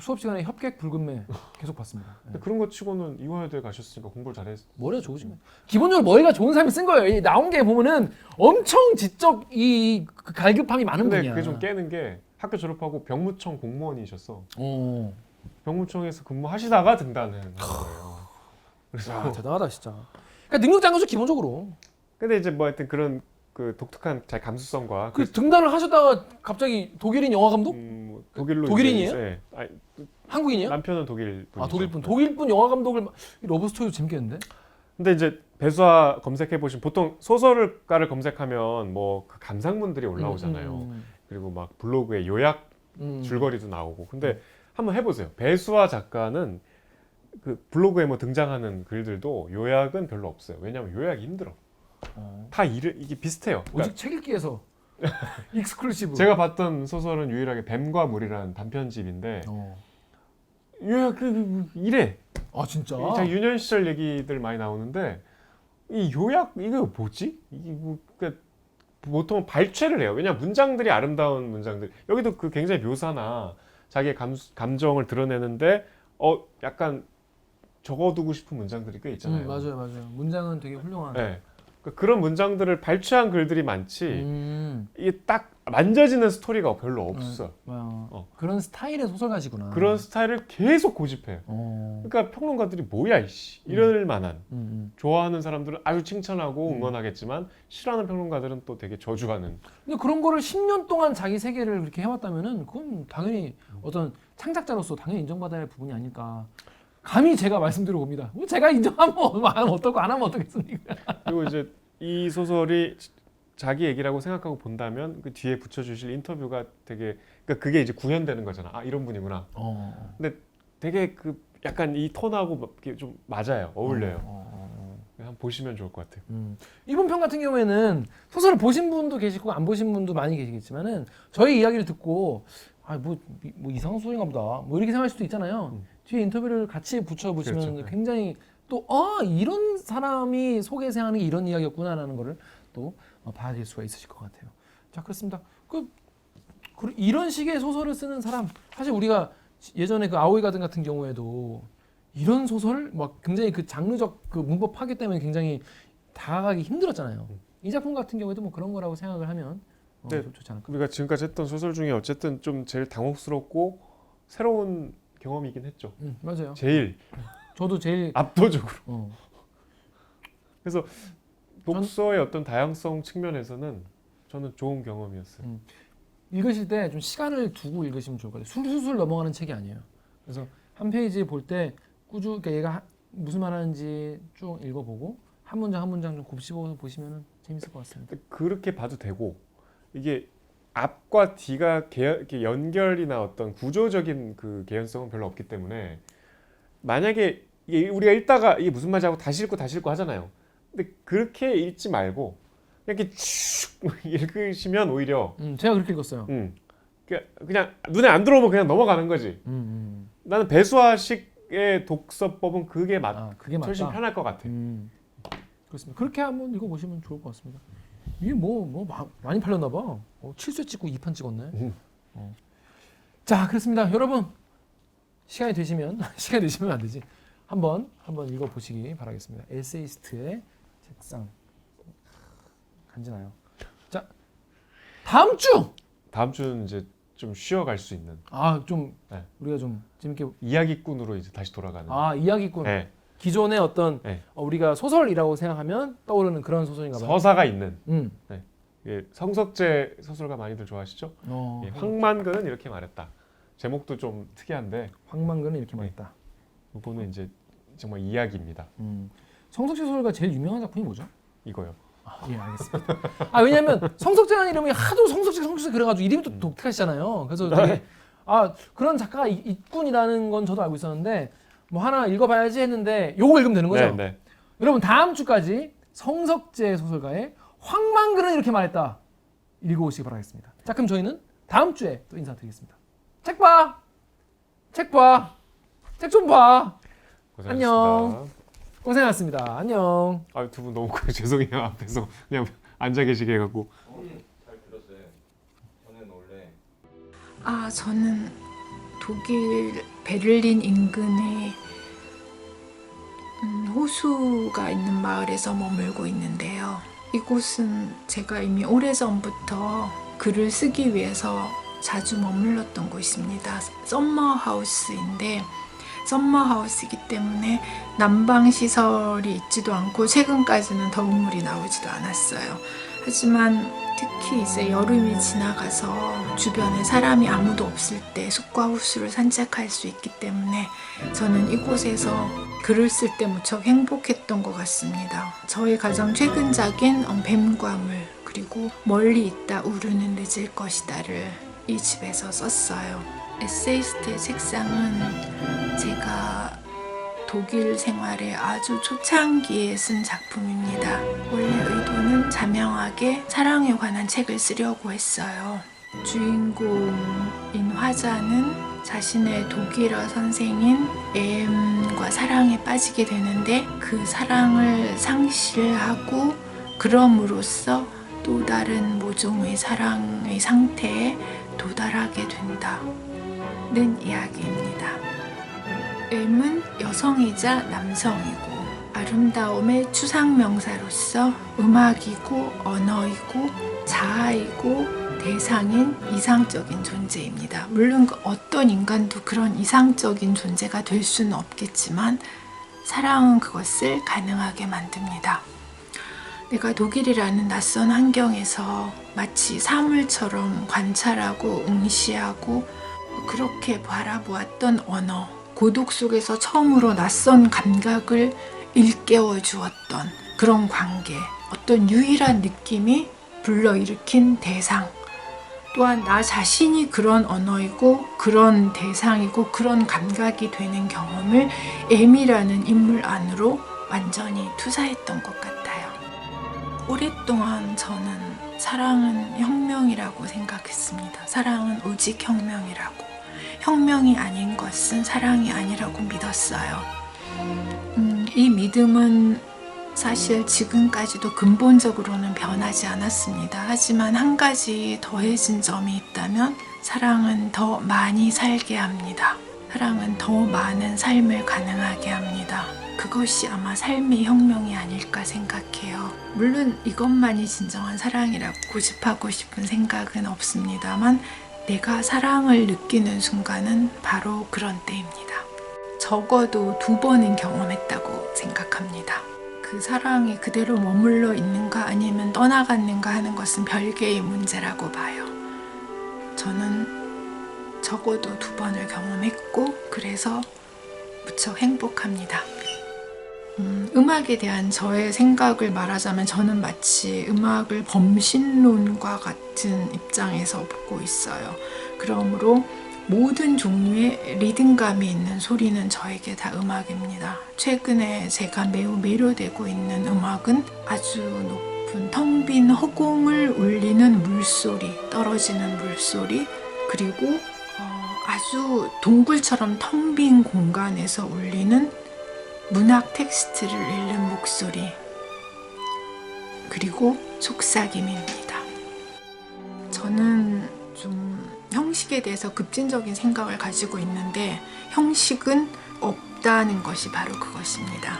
수업 시간에 협객 불금매 계속 봤습니다. 근데 그런 거 치고는 이화여대 가셨으니까 공부를 잘했어. 머리가 좋으시면 기본적으로 머리가 좋은 사람이 쓴 거예요. 나온 게 보면은 엄청 지적 그 갈급함이 많은 근데 분이야. 그게 좀 깨는 게 학교 졸업하고 병무청 공무원이셨어. 병무청에서 근무하시다가 등단한 거예요. 그래서 대단하다 진짜. 그러니까 능력자인 거죠 기본적으로. 근데 이제 뭐 하여튼 그런 그 독특한 자기 감수성과 그 등단을 하셨다가 갑자기 독일인 영화 감독? 독일인이에요? 네. 한국인이에요? 남편은 독일 분이죠. 독일분. 독일분 영화 감독을 러브 스토리도 재밌겠는데? 근데 이제 배수아 검색해 보시면 보통 소설가를 검색하면 뭐 그 감상문들이 올라오잖아요. 그리고 막 블로그에 요약 줄거리도 나오고. 근데 한번 해보세요. 배수아 작가는 그 블로그에 뭐 등장하는 글들도 요약은 별로 없어요. 왜냐하면 요약이 힘들어. 다 이게 비슷해요. 오직 책 읽기에서 익스클루시브. 제가 봤던 소설은 유일하게 뱀과 물이라는 단편집인데 요약 이래. 진짜? 자기 유년 시절 얘기들 많이 나오는데 이 요약 이거 뭐지? 이게 뭐 그러니까 보통 발췌를 해요. 왜냐면 문장들이 아름다운 문장들. 여기도 그 굉장히 묘사나 자기의 감정을 드러내는데 약간 적어두고 싶은 문장들이 꽤 있잖아요. 맞아요, 맞아요. 문장은 되게 훌륭한. 네. 그런 문장들을 발췌한 글들이 많지 이게 딱 만져지는 스토리가 별로 없어. 그런 스타일의 소설가시구나. 그런 스타일을 계속 고집해요. 그러니까 평론가들이 뭐야 이씨 이럴 만한 좋아하는 사람들은 아주 칭찬하고 응원하겠지만 싫어하는 평론가들은 또 되게 저주하는. 근데 그런 거를 10년 동안 자기 세계를 그렇게 해왔다면은 그건 당연히 어떤 창작자로서 당연히 인정받아야 할 부분이 아닐까. 감히 제가 말씀드려봅니다. 제가 인정하면 어떻고 안 하면 어떻겠습니까? 그리고 이제 이 소설이 자기 얘기라고 생각하고 본다면 그 뒤에 붙여주실 인터뷰가 되게 그러니까 그게 이제 구현되는 거잖아. 아 이런 분이구나. 근데 되게 그 약간 이 톤하고 좀 맞아요. 어울려요. 한번 보시면 좋을 것 같아요. 이번 편 같은 경우에는 소설을 보신 분도 계시고 안 보신 분도 많이 계시겠지만은 저희 이야기를 듣고 뭐 이상한 소리인가 보다 뭐 이렇게 생각할 수도 있잖아요. 뒤에 인터뷰를 같이 붙여보시면 그렇죠. 굉장히 또 이런 사람이 속에 생각하는 게 이런 이야기였구나라는 거를 또 봐질 수가 있으실 것 같아요. 자, 그렇습니다. 이런 식의 소설을 쓰는 사람 사실 우리가 예전에 그 아오이 가든 같은 경우에도 이런 소설 막 굉장히 그 장르적 그 문법 파괴 때문에 굉장히 다가가기 힘들었잖아요. 이 작품 같은 경우에도 뭐 그런 거라고 생각을 하면 좋지 않을까. 우리가 지금까지 했던 소설 중에 어쨌든 좀 제일 당혹스럽고 새로운 경험이긴 했죠. 맞아요. 제일 저도 제일 압도적으로. 그래서 독서의 어떤 다양성 측면에서는 저는 좋은 경험이었어요. 읽으실 때 좀 시간을 두고 읽으시면 좋을 것 같아요. 술술 넘어가는 책이 아니에요. 그래서 한 페이지 볼 때 꾸준히 그러니까 얘가 무슨 말하는지 쭉 읽어보고 한 문장 한 문장 좀 곱씹어 보시면 재밌을 것 같습니다. 그렇게 봐도 되고 이게 앞과 뒤가 연결이나 어떤 구조적인 그 개연성은 별로 없기 때문에 만약에 우리가 읽다가 이게 무슨 말인지 하고 다시 읽고 하잖아요. 근데 그렇게 읽지 말고 이렇게 쭉 읽으시면 오히려 제가 그렇게 읽었어요. 그냥 눈에 안 들어오면 그냥 넘어가는 거지. 나는 배수아식의 독서법은 그게 그게 맞다. 훨씬 편할 것 같아. 그렇습니다. 그렇게 한번 읽어보시면 좋을 것 같습니다. 이게 많이 팔렸나 봐. 7쇄 찍고 2판 찍었네. 자, 그렇습니다. 여러분 시간이 되시면 안 되지. 한번 읽어보시기 바라겠습니다. 에세이스트의 책상. 간지나요. 자, 다음 주는 이제 좀 쉬어갈 수 있는. 네. 우리가 좀 재밌게 이야기꾼으로 이제 다시 돌아가는. 이야기꾼. 네. 기존의 어떤 우리가 소설이라고 생각하면 떠오르는 그런 소설인가 봐요. 서사가 있는. 네. 예, 성석재 소설가 많이들 좋아하시죠? 예, 황만근은 이렇게 말했다. 제목도 좀 특이한데. 황만근은 이렇게 말했다. 이거는 이제 정말 이야기입니다. 성석재 소설가 제일 유명한 작품이 뭐죠? 이거요. 예, 알겠습니다. 왜냐면 성석재라는 이름이 하도 성석재 그래가지고 이름이 또 독특하시잖아요. 그래서 되게 그런 작가가 있군이라는 건 저도 알고 있었는데 뭐 하나 읽어봐야지 했는데 요거 읽으면 되는 거죠? 네. 여러분 다음 주까지 성석재 소설가의 황만근은 이렇게 말했다 읽어오시기 바라겠습니다. 자, 그럼 저희는 다음 주에 또 인사드리겠습니다. 책 봐! 책 좀 봐! 고생하셨습니다. 안녕. 고생하셨습니다. 안녕. 두 분 너무 죄송해요. 앞에서 그냥 앉아 계시게 해갖고. 잘 들었어요. 저는 원래 저는 독일 베를린 인근의 호수가 있는 마을에서 머물고 있는데요. 이곳은 제가 이미 오래전부터 글을 쓰기 위해서 자주 머물렀던 곳입니다. 썸머하우스인데 썸머하우스이기 때문에 난방시설이 있지도 않고 최근까지는 더운 물이 나오지도 않았어요. 하지만 특히 이제 여름이 지나가서 주변에 사람이 아무도 없을 때 숲과 호수를 산책할 수 있기 때문에 저는 이곳에서 글을 쓸 때 무척 행복했던 것 같습니다. 저의 가장 최근작인 뱀과 물 그리고 멀리 있다 우르는 늦을 것이다를 이 집에서 썼어요. 에세이스트의 책상은 제가 독일 생활의 아주 초창기에 쓴 작품입니다. 원래 의도는 자명하게 사랑에 관한 책을 쓰려고 했어요. 주인공인 화자는 자신의 독일어 선생인 M과 사랑에 빠지게 되는데 그 사랑을 상실하고 그럼으로써 또 다른 모종의 사랑의 상태에 도달하게 된다. 이야기입니다. M은 여성이자 남성이고 아름다움의 추상명사로서 음악이고 언어이고 자아이고 대상인 이상적인 존재입니다. 물론 어떤 인간도 그런 이상적인 존재가 될 수는 없겠지만 사랑은 그것을 가능하게 만듭니다. 내가 독일이라는 낯선 환경에서 마치 사물처럼 관찰하고 응시하고 그렇게 바라보았던 언어, 고독 속에서 처음으로 낯선 감각을 일깨워 주었던 그런 관계, 어떤 유일한 느낌이 불러일으킨 대상, 또한 나 자신이 그런 언어이고 그런 대상이고 그런 감각이 되는 경험을 M이라는 인물 안으로 완전히 투사했던 것 같아요. 오랫동안 저는 사랑은 혁명이라고 생각했습니다. 사랑은 오직 혁명이라고. 혁명이 아닌 것은 사랑이 아니라고 믿었어요. 이 믿음은 사실 지금까지도 근본적으로는 변하지 않았습니다. 하지만 한 가지 더해진 점이 있다면 사랑은 더 많이 살게 합니다. 사랑은 더 많은 삶을 가능하게 합니다. 그것이 아마 삶의 혁명이 아닐까 생각해요. 물론 이것만이 진정한 사랑이라고 고집하고 싶은 생각은 없습니다만 내가 사랑을 느끼는 순간은 바로 그런 때입니다. 적어도 2번은 경험했다고 생각합니다. 그 사랑이 그대로 머물러 있는가 아니면 떠나갔는가 하는 것은 별개의 문제라고 봐요. 저는 적어도 2번을 경험했고 그래서 무척 행복합니다. 음악에 대한 저의 생각을 말하자면 저는 마치 음악을 범신론과 같은 입장에서 보고 있어요. 그러므로 모든 종류의 리듬감이 있는 소리는 저에게 다 음악입니다. 최근에 제가 매우 매료되고 있는 음악은 아주 높은 텅 빈 허공을 울리는 물소리, 떨어지는 물소리, 그리고 아주 동굴처럼 텅 빈 공간에서 울리는 문학 텍스트를 읽는 목소리, 그리고 속삭임입니다. 저는 좀 형식에 대해서 급진적인 생각을 가지고 있는데 형식은 없다는 것이 바로 그것입니다.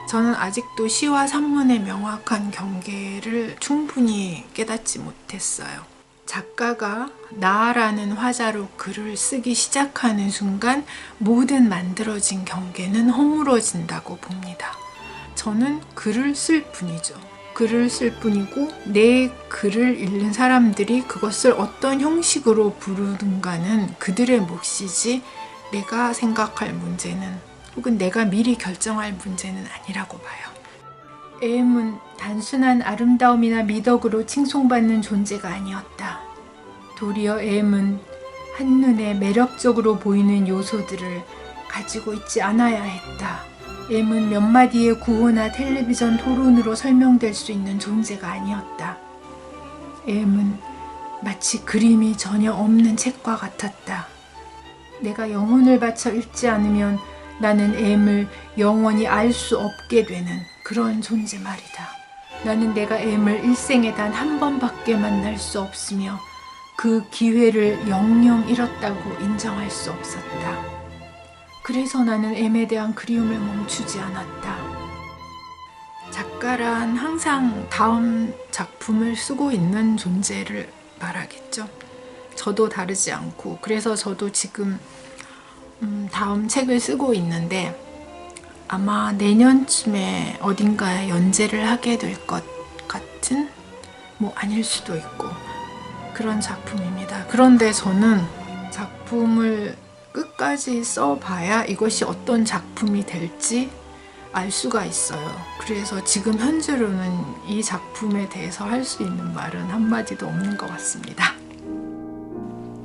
저는 아직도 시와 산문의 명확한 경계를 충분히 깨닫지 못했어요. 작가가 나라는 화자로 글을 쓰기 시작하는 순간 모든 만들어진 경계는 허물어진다고 봅니다. 저는 글을 쓸 뿐이죠. 글을 쓸 뿐이고 내 글을 읽는 사람들이 그것을 어떤 형식으로 부르든가는 그들의 몫이지 내가 생각할 문제는 혹은 내가 미리 결정할 문제는 아니라고 봐요. M은 단순한 아름다움이나 미덕으로 칭송받는 존재가 아니었다. 도리어 M은 한눈에 매력적으로 보이는 요소들을 가지고 있지 않아야 했다. M은 몇 마디의 구호나 텔레비전 토론으로 설명될 수 있는 존재가 아니었다. M은 마치 그림이 전혀 없는 책과 같았다. 내가 영혼을 바쳐 읽지 않으면 나는 M을 영원히 알 수 없게 되는 그런 존재 말이다. 나는 내가 M을 일생에 단 한 번밖에 만날 수 없으며 그 기회를 영영 잃었다고 인정할 수 없었다. 그래서 나는 M에 대한 그리움을 멈추지 않았다. 작가란 항상 다음 작품을 쓰고 있는 존재를 말하겠죠. 저도 다르지 않고 그래서 저도 지금 다음 책을 쓰고 있는데 아마 내년쯤에 어딘가에 연재를 하게 될 것 같은 아닐 수도 있고 그런 작품입니다. 그런데 저는 작품을 끝까지 써봐야 이것이 어떤 작품이 될지 알 수가 있어요. 그래서 지금 현재로는 이 작품에 대해서 할 수 있는 말은 한마디도 없는 것 같습니다.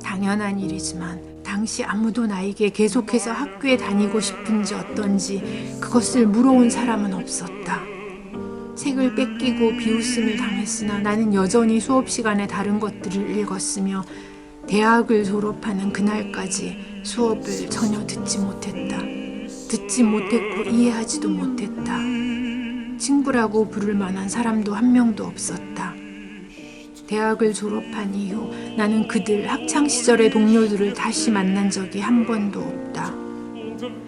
당연한 일이지만 당시 아무도 나에게 계속해서 학교에 다니고 싶은지 어떤지 그것을 물어온 사람은 없었다. 책을 뺏기고 비웃음을 당했으나 나는 여전히 수업 시간에 다른 것들을 읽었으며 대학을 졸업하는 그날까지 수업을 전혀 듣지 못했다. 듣지 못했고 이해하지도 못했다. 친구라고 부를 만한 사람도 한 명도 없었다. 대학을 졸업한 이후 나는 그들 학창시절의 동료들을 다시 만난 적이 한 번도 없다.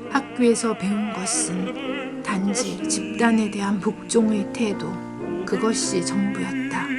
학교에서 배운 것은 단지 집단에 대한 복종의 태도, 그것이 전부였다.